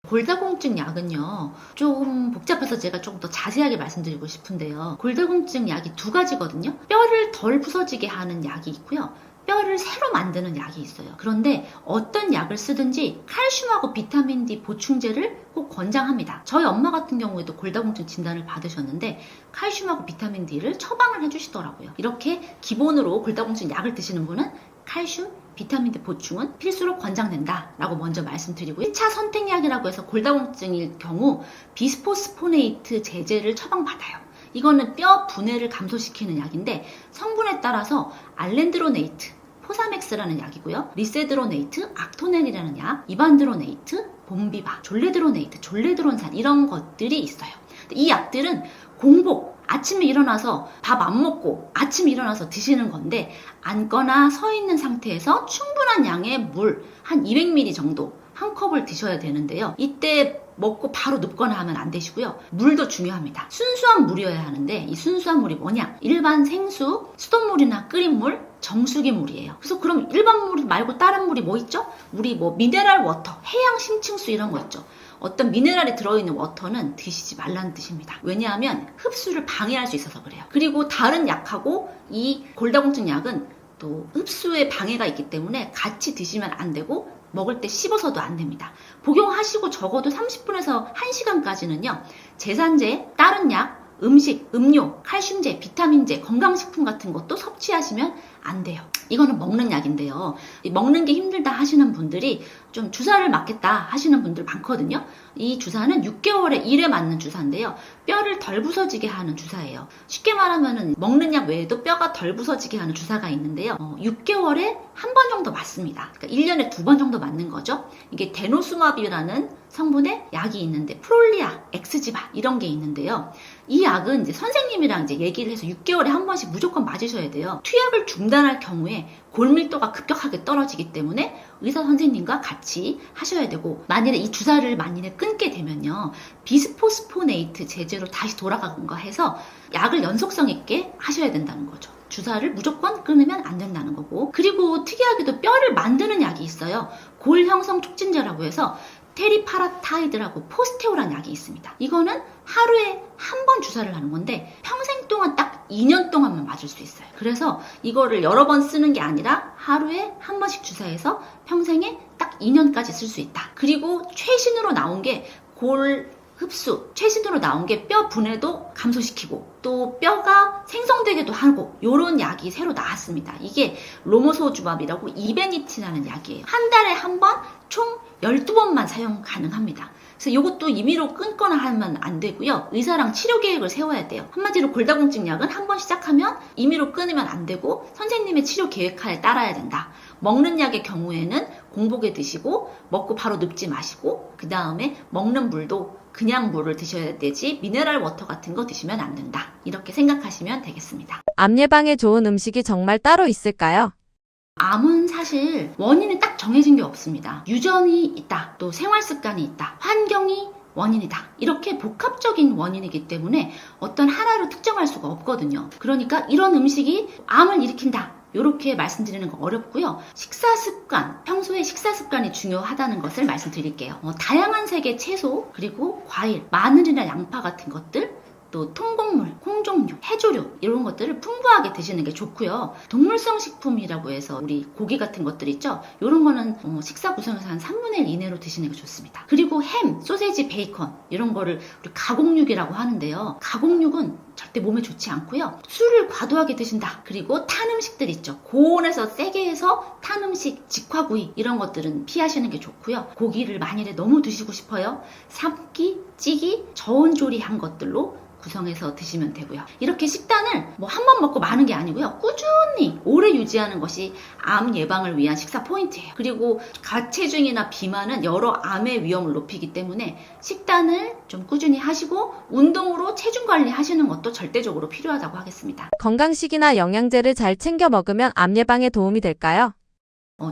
Speaker 2: 골다공증 약은요, 좀 복잡해서 제가 조금 더 자세하게 말씀드리고 싶은데요, 골다공증 약이 2가지거든요. 뼈를 덜 부서지게 하는 약이 있고요, 뼈를 새로 만드는 약이 있어요. 그런데 어떤 약을 쓰든지 칼슘하고 비타민 D 보충제를 꼭 권장합니다. 저희 엄마 같은 경우에도 골다공증 진단을 받으셨는데 칼슘하고 비타민 D를 처방을 해주시더라고요. 이렇게 기본으로 골다공증 약을 드시는 분은 칼슘, 비타민 D 보충은 필수로 권장된다라고 먼저 말씀드리고, 1차 선택약이라고 해서 골다공증일 경우 비스포스포네이트 제제를 처방받아요. 이거는 뼈 분해를 감소시키는 약인데 성분에 따라서 알렌드로네이트, 포사맥스라는 약이고요, 리세드로네이트, 악토넬이라는 약, 이반드로네이트, 봄비바, 졸레드로네이트, 졸레드론산 이런 것들이 있어요. 이 약들은 공복, 아침에 일어나서 밥 안 먹고 아침에 일어나서 드시는 건데, 앉거나 서 있는 상태에서 충분한 양의 물 한 200ml 정도 한 컵을 드셔야 되는데요, 이때 먹고 바로 눕거나 하면 안 되시고요. 물도 중요합니다. 순수한 물이어야 하는데, 이 순수한 물이 뭐냐? 일반 생수, 수돗물이나 끓인 물, 정수기 물이에요. 그래서 그럼 일반 물 말고 다른 물이 뭐 있죠? 우리 뭐 미네랄 워터, 해양 심층수 이런 거 있죠. 어떤 미네랄이 들어있는 워터는 드시지 말라는 뜻입니다. 왜냐하면 흡수를 방해할 수 있어서 그래요. 그리고 다른 약하고 이 골다공증 약은 또 흡수에 방해가 있기 때문에 같이 드시면 안 되고, 먹을 때 씹어서도 안 됩니다. 복용하시고 적어도 30분에서 1시간까지는요, 제산제, 다른 약, 음식, 음료, 칼슘제, 비타민제, 건강식품 같은 것도 섭취하시면 안 돼요. 이거는 먹는 약인데요. 이 먹는 게 힘들다 하시는 분들이 좀 주사를 맞겠다 하시는 분들 많거든요. 이 주사는 6개월에 1회 맞는 주사인데요. 뼈를 덜 부서지게 하는 주사예요. 쉽게 말하면 먹는 약 외에도 뼈가 덜 부서지게 하는 주사가 있는데요. 6개월에 한 번 정도 맞습니다. 그러니까 1년에 2번 정도 맞는 거죠. 이게 데노수마비라는 성분의 약이 있는데 프롤리아, 엑스지바 이런 게 있는데요. 이 약은 이제 선생님이랑 이제 얘기를 해서 6개월에 한 번씩 무조건 맞으셔야 돼요. 투약을 중단할 경우에 골밀도가 급격하게 떨어지기 때문에 의사 선생님과 같이 하셔야 되고, 만일에 이 주사를 끊게 되면요, 비스포스포네이트 제제로 다시 돌아가건가 해서 약을 연속성 있게 하셔야 된다는 거죠. 주사를 무조건 끊으면 안 된다는 거고, 그리고 특이하게도 뼈를 만드는 약이 있어요. 골 형성 촉진제라고 해서 테리파라타이드라고 포스테오란 약이 있습니다. 이거는 하루에 한 번 주사를 하는 건데 평생 동안 딱 2년 동안만 맞을 수 있어요. 그래서 이거를 여러 번 쓰는 게 아니라 하루에 한 번씩 주사해서 평생에 딱 2년까지 쓸 수 있다. 그리고 최신으로 나온 게 골 흡수, 최신으로 나온 게 뼈 분해도 감소시키고 또 뼈가 생성되기도 하고, 요런 약이 새로 나왔습니다. 이게 로모소주밥이라고 이베니틴이라는 약이에요. 한 달에 한 번 총 12번만 사용 가능합니다. 그래서 이것도 임의로 끊거나 하면 안 되고요. 의사랑 치료 계획을 세워야 돼요. 한마디로 골다공증 약은 한 번 시작하면 임의로 끊으면 안 되고 선생님의 치료 계획하에 따라야 된다. 먹는 약의 경우에는 공복에 드시고 먹고 바로 눕지 마시고, 그 다음에 먹는 물도 그냥 물을 드셔야 되지 미네랄 워터 같은 거 드시면 안 된다. 이렇게 생각하시면 되겠습니다.
Speaker 1: 암 예방에 좋은 음식이 정말 따로 있을까요?
Speaker 2: 암은 사실 원인이 딱 정해진 게 없습니다. 유전이 있다, 또 생활 습관이 있다, 환경이 원인이다. 이렇게 복합적인 원인이기 때문에 어떤 하나로 특정할 수가 없거든요. 그러니까 이런 음식이 암을 일으킨다, 이렇게 말씀드리는 거 어렵고요. 식사 습관, 평소에 식사 습관이 중요하다는 것을 말씀드릴게요. 다양한 색의 채소, 그리고 과일, 마늘이나 양파 같은 것들, 또 통곡물, 콩종류, 해조류 이런 것들을 풍부하게 드시는 게 좋고요. 동물성 식품이라고 해서 우리 고기 같은 것들 있죠? 이런 거는 식사 구성에서 한 3분의 1 이내로 드시는 게 좋습니다. 그리고 햄, 소세지, 베이컨 이런 거를 우리 가공육이라고 하는데요. 가공육은 절대 몸에 좋지 않고요. 술을 과도하게 드신다. 그리고 탄 음식들 있죠. 고온에서 세게 해서 탄 음식, 직화구이 이런 것들은 피하시는 게 좋고요. 고기를 만일에 너무 드시고 싶어요. 삶기, 찌기, 저온조리한 것들로 구성해서 드시면 되고요. 이렇게 식단을 한 번 먹고 마는 게 아니고요. 꾸준히 오래 유지하는 것이 암 예방을 위한 식사 포인트예요. 그리고 과체중이나 비만은 여러 암의 위험을 높이기 때문에 식단을 좀 꾸준히 하시고 운동으로 체중 관리 하시는 것도 절대적으로 필요하다고 하겠습니다.
Speaker 1: 건강식이나 영양제를 잘 챙겨 먹으면 암 예방에 도움이 될까요?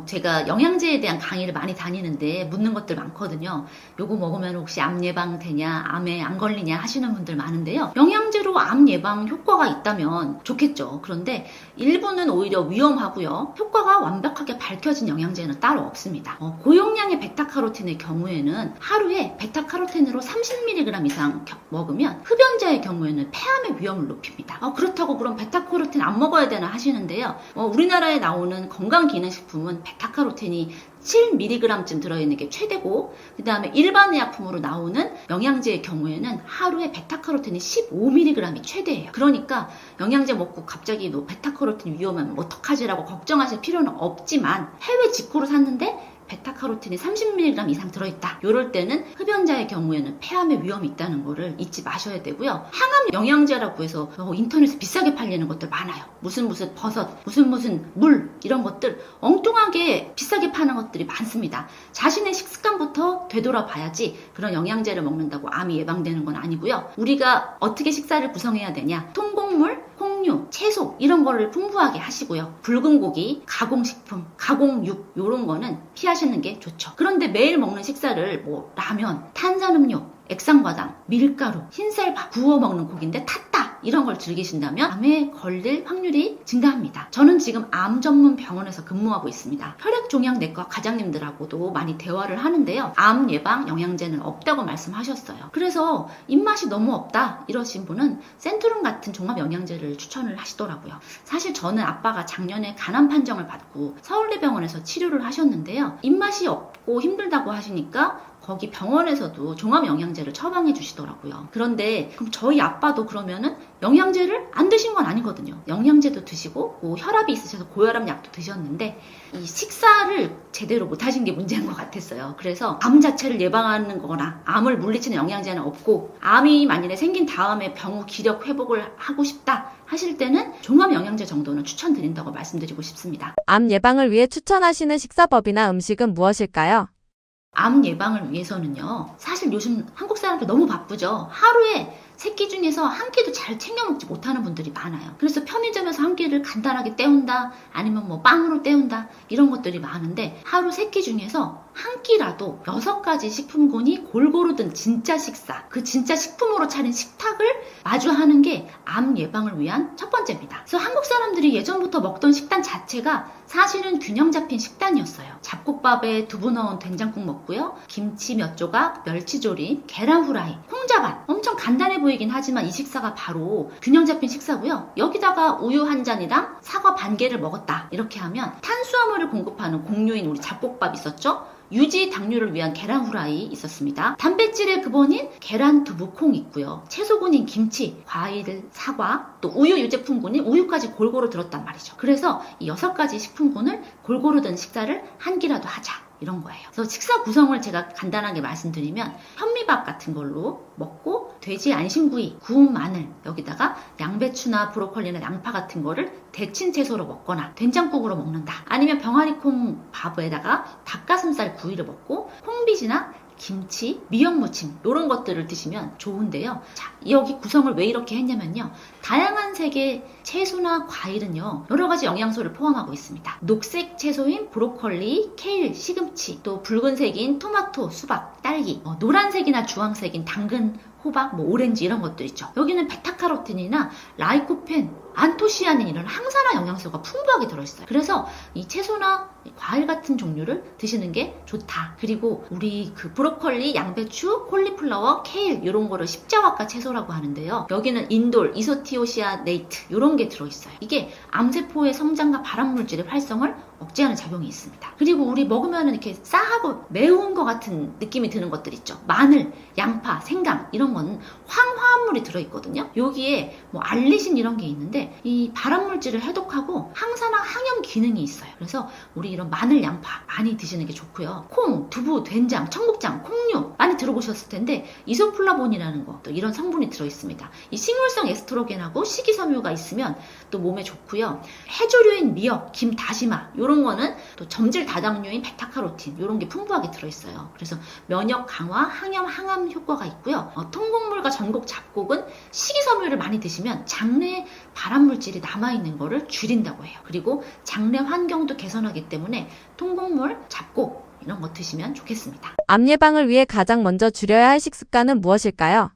Speaker 2: 제가 영양제에 대한 강의를 많이 다니는데 묻는 것들 많거든요. 요거 먹으면 혹시 암 예방 되냐, 암에 안 걸리냐 하시는 분들 많은데요. 영양제로 암 예방 효과가 있다면 좋겠죠. 그런데 일부는 오히려 위험하고요. 효과가 완벽하게 밝혀진 영양제는 따로 없습니다. 고용량의 베타카로틴의 경우에는 하루에 베타카로틴으로 30mg 이상 먹으면 흡연자의 경우에는 폐암의 위험을 높입니다. 그렇다고 그럼 베타카로틴 안 먹어야 되나 하시는데요. 우리나라에 나오는 건강기능식품은 베타카로틴이 7mg쯤 들어있는 게 최대고, 그 다음에 일반 의약품으로 나오는 영양제의 경우에는 하루에 베타카로틴이 15mg이 최대예요. 그러니까 영양제 먹고 갑자기 너 베타카로틴 위험하면 어떡하지라고 걱정하실 필요는 없지만, 해외 직구로 샀는데 베타카로틴이 30mg 이상 들어있다. 이럴 때는 흡연자의 경우에는 폐암의 위험이 있다는 거를 잊지 마셔야 되고요. 항암 영양제라고 해서 인터넷에 비싸게 팔리는 것들 많아요. 무슨 버섯, 무슨 물 이런 것들 엉뚱하게 비싸게 파는 것들이 많습니다. 자신의 식습관부터 되돌아봐야지 그런 영양제를 먹는다고 암이 예방되는 건 아니고요. 우리가 어떻게 식사를 구성해야 되냐? 통곡물, 콩류, 채소 이런 거를 풍부하게 하시고요. 붉은 고기, 가공식품, 가공육 이런 거는 피하시는 게 좋죠. 그런데 매일 먹는 식사를 라면, 탄산음료, 액상과당, 밀가루, 흰쌀밥, 구워 먹는 고기인데 탔다 이런 걸 즐기신다면 암에 걸릴 확률이 증가합니다. 저는 지금 암 전문 병원에서 근무하고 있습니다. 혈액종양내과 과장님들하고도 많이 대화를 하는데요. 암 예방 영양제는 없다고 말씀하셨어요. 그래서 입맛이 너무 없다 이러신 분은 센트룸 같은 종합 영양제를 추천을 하시더라고요. 사실 저는 아빠가 작년에 간암 판정을 받고 서울대병원에서 치료를 하셨는데요. 입맛이 없고 힘들다고 하시니까 거기 병원에서도 종합영양제를 처방해 주시더라고요. 그런데 그럼 저희 아빠도 그러면은 영양제를 안 드신 건 아니거든요. 영양제도 드시고 혈압이 있으셔서 고혈압 약도 드셨는데 이 식사를 제대로 못 하신 게 문제인 것 같았어요. 그래서 암 자체를 예방하는 거거나 암을 물리치는 영양제는 없고, 암이 만일에 생긴 다음에 병 기력 회복을 하고 싶다 하실 때는 종합영양제 정도는 추천드린다고 말씀드리고 싶습니다.
Speaker 1: 암 예방을 위해 추천하시는 식사법이나 음식은 무엇일까요?
Speaker 2: 암 예방을 위해서는요, 사실 요즘 한국 사람들 너무 바쁘죠. 하루에 3끼 중에서 한 끼도 잘 챙겨 먹지 못하는 분들이 많아요. 그래서 편의점에서 한 끼를 간단하게 때운다, 아니면 뭐 빵으로 때운다, 이런 것들이 많은데, 하루 3끼 중에서 한 끼라도 6가지 식품군이 골고루 든 진짜 식사, 그 진짜 식품으로 차린 식탁을 마주하는 게 암 예방을 위한 첫 번째입니다. 그래서 한국 사람들이 예전부터 먹던 식단 자체가 사실은 균형 잡힌 식단이었어요. 잡곡밥에 두부 넣은 된장국 먹고요, 김치 몇 조각, 멸치조림, 계란 후라이, 콩자반. 엄청 간단해 보이긴 하지만 이 식사가 바로 균형 잡힌 식사고요. 여기다가 우유 한 잔이랑 사과 반 개를 먹었다, 이렇게 하면 탄수화물을 공급하는 공유인 우리 잡곡밥 있었죠? 유지 당류를 위한 계란 후라이 있었습니다. 단백질의 근본인 계란, 두부, 콩 있고요. 채소군인 김치, 과일, 사과, 또 우유 유제품군인 우유까지 골고루 들었단 말이죠. 그래서 이 6가지 식품군을 골고루 든 식사를 한 끼라도 하자, 이런 거예요. 그래서 식사 구성을 제가 간단하게 말씀드리면, 현미밥 같은 걸로 먹고, 돼지 안심구이, 구운 마늘, 여기다가 양배추나 브로콜리나 양파 같은 거를 데친 채소로 먹거나 된장국으로 먹는다. 아니면 병아리콩 밥에다가 닭가슴살 구이를 먹고 콩비지나 김치, 미역무침, 이런 것들을 드시면 좋은데요. 자, 여기 구성을 왜 이렇게 했냐면요, 다양한 색의 채소나 과일은요, 여러 가지 영양소를 포함하고 있습니다. 녹색 채소인 브로콜리, 케일, 시금치, 또 붉은색인 토마토, 수박, 딸기, 노란색이나 주황색인 당근, 호박, 오렌지, 이런 것들 있죠. 여기는 베타카로틴이나 라이코펜, 안토시아닌, 이런 항산화 영양소가 풍부하게 들어있어요. 그래서 이 채소나 과일 같은 종류를 드시는 게 좋다. 그리고 우리 그 브로콜리, 양배추, 콜리플라워, 케일, 이런 거를 십자화과 채소라고 하는데요. 여기는 인돌, 이소티오시아네이트, 이런 게 들어있어요. 이게 암세포의 성장과 발암물질의 활성을 억제하는 작용이 있습니다. 그리고 우리 먹으면 이렇게 싸하고 매운 것 같은 느낌이 드는 것들 있죠. 마늘, 양파, 생강, 이런 거는 황화합물이 들어있거든요. 여기에 알리신 이런 게 있는데, 이 발암물질을 해독하고 항산화, 항염 기능이 있어요. 그래서 우리 이런 마늘, 양파 많이 드시는 게 좋고요. 콩, 두부, 된장, 청국장, 콩류 많이 들어보셨을 텐데, 이소플라본이라는 거, 또 이런 성분이 들어있습니다. 이 식물성 에스트로겐하고 식이섬유가 있으면 또 몸에 좋고요. 해조류인 미역, 김, 다시마, 이런 거는 또 점질 다당류인 베타카로틴, 이런 게 풍부하게 들어있어요. 그래서 면역 강화, 항염, 항암 효과가 있고요. 통곡물과 전곡, 잡곡은 식이섬유를 많이 드시면 장내에 발암물질이 남아있는 거를 줄인다고 해요. 그리고 장내 환경도 개선하기 때문에 통곡물, 잡곡, 이런 거 드시면 좋겠습니다.
Speaker 1: 암 예방을 위해 가장 먼저 줄여야 할 식습관은 무엇일까요?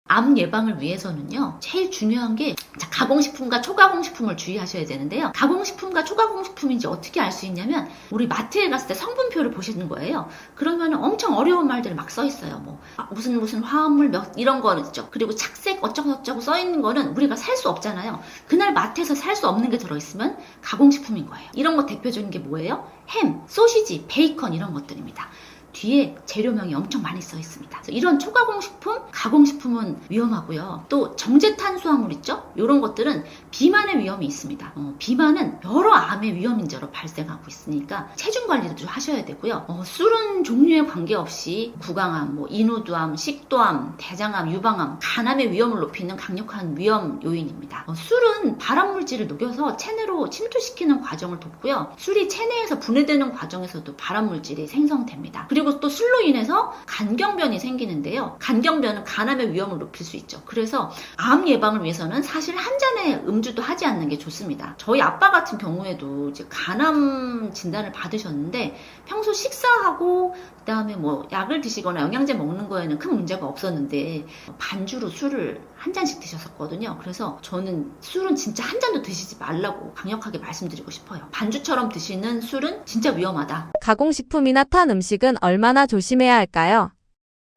Speaker 2: 암 예방을 위해서는요, 제일 중요한 게 가공식품과 초가공식품을 주의하셔야 되는데요. 가공식품과 초가공식품인지 어떻게 알 수 있냐면, 우리 마트에 갔을 때 성분표를 보시는 거예요. 그러면 엄청 어려운 말들이 막 써 있어요. 무슨 화합물 이런 거 있죠. 그리고 착색 어쩌고 써 있는 거는 우리가 살 수 없잖아요. 그날 마트에서 살 수 없는 게 들어있으면 가공식품인 거예요. 이런 거 대표적인 게 뭐예요? 햄, 소시지, 베이컨, 이런 것들입니다. 뒤에 재료명이 엄청 많이 써 있습니다. 이런 초가공식품, 가공식품은 위험하고요. 또 정제탄수화물 있죠? 이런 것들은 비만의 위험이 있습니다. 비만은 여러 암의 위험 인자로 발생하고 있으니까 체중 관리도 좀 하셔야 되고요. 술은 종류에 관계없이 구강암, 인후두암, 식도암, 대장암, 유방암, 간암의 위험을 높이는 강력한 위험 요인입니다. 술은 발암물질을 녹여서 체내로 침투시키는 과정을 돕고요. 술이 체내에서 분해되는 과정에서도 발암물질이 생성됩니다. 그리고 또 술로 인해서 간경변이 생기는데요. 간경변은 간암의 위험을 높일 수 있죠. 그래서 암 예방을 위해서는 사실 한 잔의 음주도 하지 않는 게 좋습니다. 저희 아빠 같은 경우에도 이제 간암 진단을 받으셨는데, 평소 식사하고 그다음에 약을 드시거나 영양제 먹는 거에는 큰 문제가 없었는데 반주로 술을 한 잔씩 드셨었거든요. 그래서 저는 술은 진짜 한 잔도 드시지 말라고 강력하게 말씀드리고 싶어요. 반주처럼 드시는 술은 진짜 위험하다.
Speaker 1: 가공식품이나 탄 음식은 얼마나 조심해야 할까요?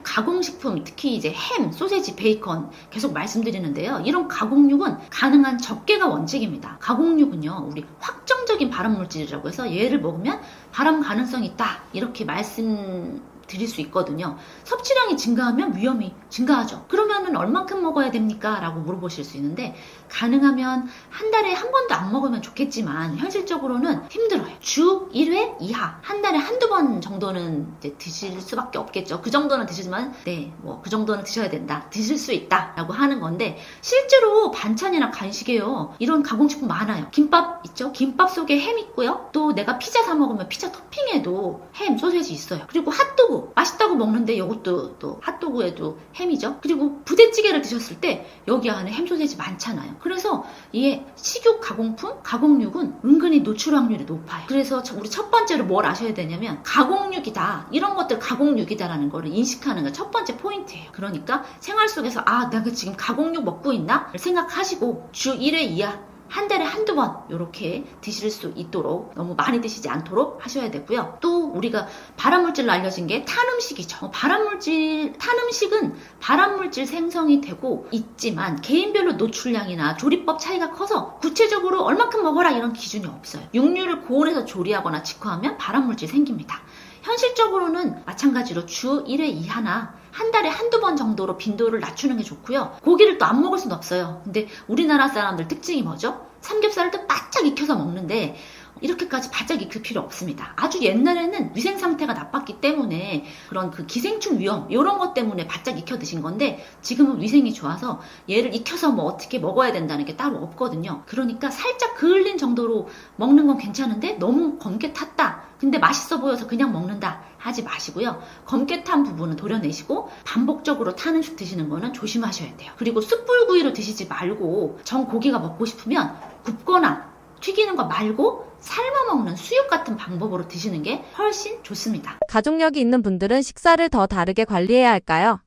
Speaker 2: 가공식품, 특히 이제 햄, 소세지, 베이컨 계속 말씀드리는데요. 이런 가공육은 가능한 적게가 원칙입니다. 가공육은요, 우리 확정적인 발암물질이라고 해서 얘를 먹으면 발암 가능성이 있다, 이렇게 말씀 드릴 수 있거든요. 섭취량이 증가하면 위험이 증가하죠. 그러면은 얼만큼 먹어야 됩니까? 라고 물어보실 수 있는데, 가능하면 한 달에 한 번도 안 먹으면 좋겠지만 현실적으로는 힘들어요. 주 1회 이하, 한 달에 한두 번 정도는 이제 드실 수밖에 없겠죠. 그 정도는 드시지만 뭐 그 정도는 드셔야 된다, 드실 수 있다 라고 하는 건데, 실제로 반찬이나 간식에요, 이런 가공식품 많아요. 김밥 있죠? 김밥 속에 햄 있고요. 또 내가 피자 사 먹으면 피자 토핑에도 햄, 소세지 있어요. 그리고 핫도그 맛있다고 먹는데 이것도 또 핫도그에도 햄이죠. 그리고 부대찌개를 드셨을 때 여기 안에 햄, 소세지 많잖아요. 그래서 이게 식육 가공품, 가공육은 은근히 노출 확률이 높아요. 그래서 우리 첫 번째로 뭘 아셔야 되냐면, 가공육이다, 이런 것들 가공육이다라는 거를 인식하는 게 첫 번째 포인트예요. 그러니까 생활 속에서 내가 지금 가공육 먹고 있나 생각하시고 주 1회 이하, 한 달에 한두 번 이렇게 드실 수 있도록, 너무 많이 드시지 않도록 하셔야 되고요. 또 우리가 발암물질로 알려진 게 탄음식이죠. 탄음식은 발암물질 생성이 되고 있지만 개인별로 노출량이나 조리법 차이가 커서 구체적으로 얼만큼 먹어라 이런 기준이 없어요. 육류를 고온에서 조리하거나 직화하면 발암물질 생깁니다. 현실적으로는 마찬가지로 주 1회 이하나 한 달에 한두 번 정도로 빈도를 낮추는 게 좋고요. 고기를 또 안 먹을 수는 없어요. 근데 우리나라 사람들 특징이 뭐죠? 삼겹살을 또 바짝 익혀서 먹는데 이렇게까지 바짝 익힐 필요 없습니다. 아주 옛날에는 위생 상태가 나빴기 때문에 그런 그 기생충 위험 이런 것 때문에 바짝 익혀 드신 건데, 지금은 위생이 좋아서 얘를 익혀서 뭐 어떻게 먹어야 된다는 게 따로 없거든요. 그러니까 살짝 그을린 정도로 먹는 건 괜찮은데 너무 검게 탔다, 근데 맛있어 보여서 그냥 먹는다 하지 마시고요. 검게 탄 부분은 도려내시고 반복적으로 타는 식 드시는 거는 조심하셔야 돼요. 그리고 숯불구이로 드시지 말고, 정 고기가 먹고 싶으면 굽거나 튀기는 거 말고 삶아 먹는 수육 같은 방법으로 드시는 게 훨씬 좋습니다.
Speaker 1: 가족력이 있는 분들은 식사를 더 다르게 관리해야 할까요?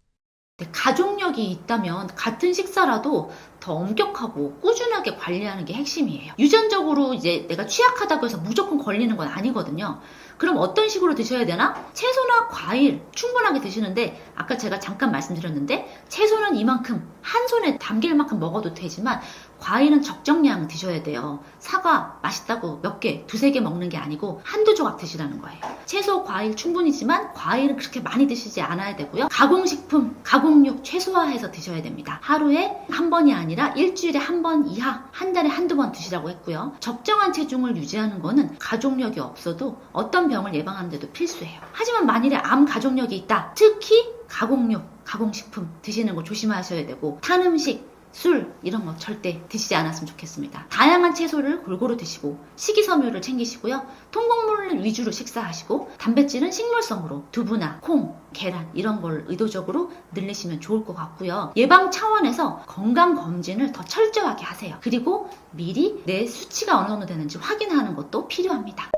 Speaker 2: 가족력이 있다면 같은 식사라도 더 엄격하고 꾸준하게 관리하는 게 핵심이에요. 유전적으로 이제 내가 취약하다고 해서 무조건 걸리는 건 아니거든요. 그럼 어떤 식으로 드셔야 되나? 채소나 과일 충분하게 드시는데, 아까 제가 잠깐 말씀드렸는데 채소는 이만큼 한 손에 담길 만큼 먹어도 되지만 과일은 적정량 드셔야 돼요. 사과 맛있다고 몇 개, 두세 개 먹는 게 아니고 한두 조각 드시라는 거예요. 채소, 과일 충분히지만 과일은 그렇게 많이 드시지 않아야 되고요. 가공식품, 가공육 최소화해서 드셔야 됩니다. 하루에 한 번이 아니라 일주일에 한 번 이하, 한 달에 한두 번 드시라고 했고요. 적정한 체중을 유지하는 거는 가족력이 없어도 어떤 병을 예방하는 데도 필수예요. 하지만 만일에 암 가족력이 있다, 특히 가공육, 가공식품 드시는 거 조심하셔야 되고, 탄 음식, 술 이런 거 절대 드시지 않았으면 좋겠습니다. 다양한 채소를 골고루 드시고 식이섬유를 챙기시고요. 통곡물 위주로 식사하시고, 단백질은 식물성으로 두부나 콩, 계란 이런 걸 의도적으로 늘리시면 좋을 것 같고요. 예방 차원에서 건강검진을 더 철저하게 하세요. 그리고 미리 내 수치가 어느 정도 되는지 확인하는 것도 필요합니다.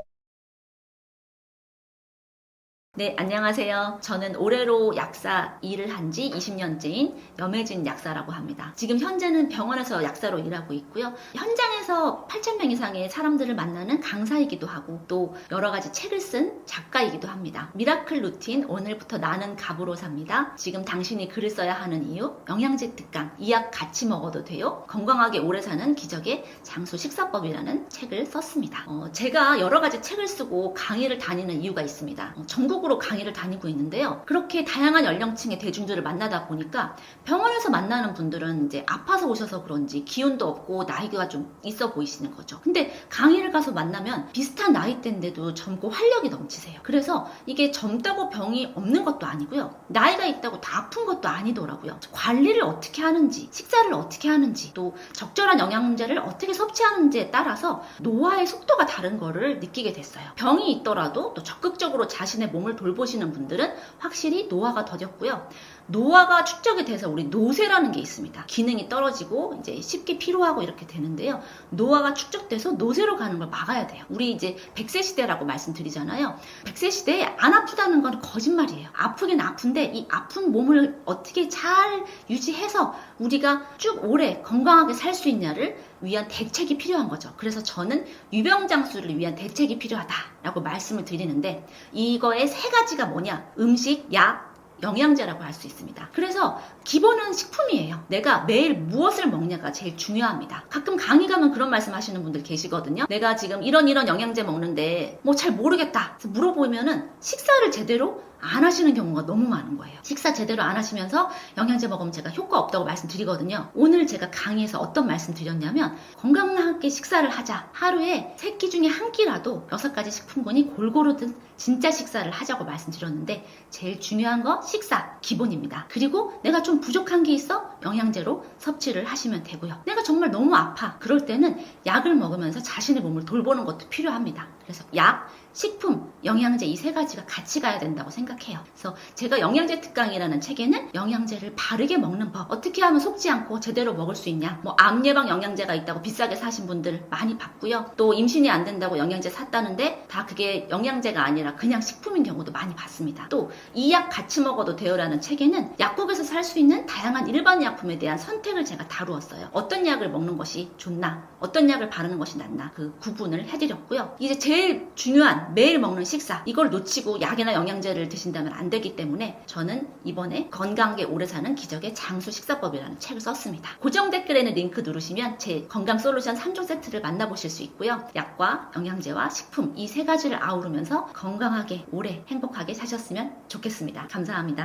Speaker 2: 네, 안녕하세요. 저는 올해로 약사 일을 한 지 20년째인 염혜진 약사라고 합니다. 지금 현재는 병원에서 약사로 일하고 있고요. 현장에서 8,000명 이상의 사람들을 만나는 강사이기도 하고, 또 여러 가지 책을 쓴 작가이기도 합니다. 미라클 루틴, 오늘부터 나는 갑으로 삽니다. 지금 당신이 글을 써야 하는 이유, 영양제 특강, 이 약 같이 먹어도 돼요, 건강하게 오래 사는 기적의 장수 식사법이라는 책을 썼습니다. 제가 여러 가지 책을 쓰고 강의를 다니는 이유가 있습니다. 전국으로 강의를 다니고 있는데요. 그렇게 다양한 연령층의 대중들을 만나다 보니까 병원에서 만나는 분들은 이제 아파서 오셔서 그런지 기운도 없고 나이가 좀 있어 보이시는 거죠. 근데 강의를 가서 만나면 비슷한 나이대인데도 젊고 활력이 넘치세요. 그래서 이게 젊다고 병이 없는 것도 아니고요. 나이가 있다고 다 아픈 것도 아니더라고요. 관리를 어떻게 하는지, 식사를 어떻게 하는지, 또 적절한 영양제를 어떻게 섭취하는지에 따라서 노화의 속도가 다른 거를 느끼게 됐어요. 병이 있더라도 또 적극적으로 자신의 몸을 돌보시는 분들은 확실히 노화가 더뎠고요. 노화가 축적이 돼서 우리 노쇠라는 게 있습니다. 기능이 떨어지고 이제 쉽게 피로하고 이렇게 되는데요. 노화가 축적돼서 노쇠로 가는 걸 막아야 돼요. 우리 이제 100세 시대라고 말씀드리잖아요. 100세 시대에 안 아프다는 건 거짓말이에요. 아프긴 아픈데 이 아픈 몸을 어떻게 잘 유지해서 우리가 쭉 오래 건강하게 살 수 있냐를 위한 대책이 필요한 거죠. 그래서 저는 유병장수를 위한 대책이 필요하다라고 말씀을 드리는데, 이거의 세 가지가 뭐냐? 음식, 약, 영양제라고 할 수 있습니다. 그래서 기본은 식품이에요. 내가 매일 무엇을 먹냐가 제일 중요합니다. 가끔 강의 가면 그런 말씀 하시는 분들 계시거든요. 내가 지금 이런 영양제 먹는데 뭐 잘 모르겠다. 그래서 물어보면은 식사를 제대로 안 하시는 경우가 너무 많은 거예요. 식사 제대로 안 하시면서 영양제 먹으면 제가 효과 없다고 말씀드리거든요. 오늘 제가 강의에서 어떤 말씀 드렸냐면 건강하게 식사를 하자. 하루에 3끼 중에 한 끼라도 6가지 식품군이 골고루 든 진짜 식사를 하자고 말씀드렸는데 제일 중요한 건 식사 기본입니다. 그리고 내가 좀 부족한 게 있어? 영양제로 섭취를 하시면 되고요. 내가 정말 너무 아파. 그럴 때는 약을 먹으면서 자신의 몸을 돌보는 것도 필요합니다. 그래서 약, 식품, 영양제 이 3가지가 같이 가야 된다고 생각해요. 그래서 제가 영양제 특강이라는 책에는 영양제를 바르게 먹는 법, 어떻게 하면 속지 않고 제대로 먹을 수 있냐, 뭐 암 예방 영양제가 있다고 비싸게 사신 분들 많이 봤고요. 또 임신이 안 된다고 영양제 샀다는데 다 그게 영양제가 아니라 그냥 식품인 경우도 많이 봤습니다. 또 이 약 같이 먹어도 돼요라는 책에는 약국에서 살 수 있는 다양한 일반 약품에 대한 선택을 제가 다루었어요. 어떤 약을 먹는 것이 좋나, 어떤 약을 바르는 것이 낫나 그 구분을 해드렸고요. 이제 제일 중요한 매일 먹는 식사, 이걸 놓치고 약이나 영양제를 드신다면 안 되기 때문에 저는 이번에 건강하게 오래 사는 기적의 장수 식사법이라는 책을 썼습니다. 고정 댓글에는 링크 누르시면 제 건강 솔루션 3종 세트를 만나보실 수 있고요. 약과 영양제와 식품 이 3가지를 아우르면서 건강하게 오래 행복하게 사셨으면 좋겠습니다. 감사합니다.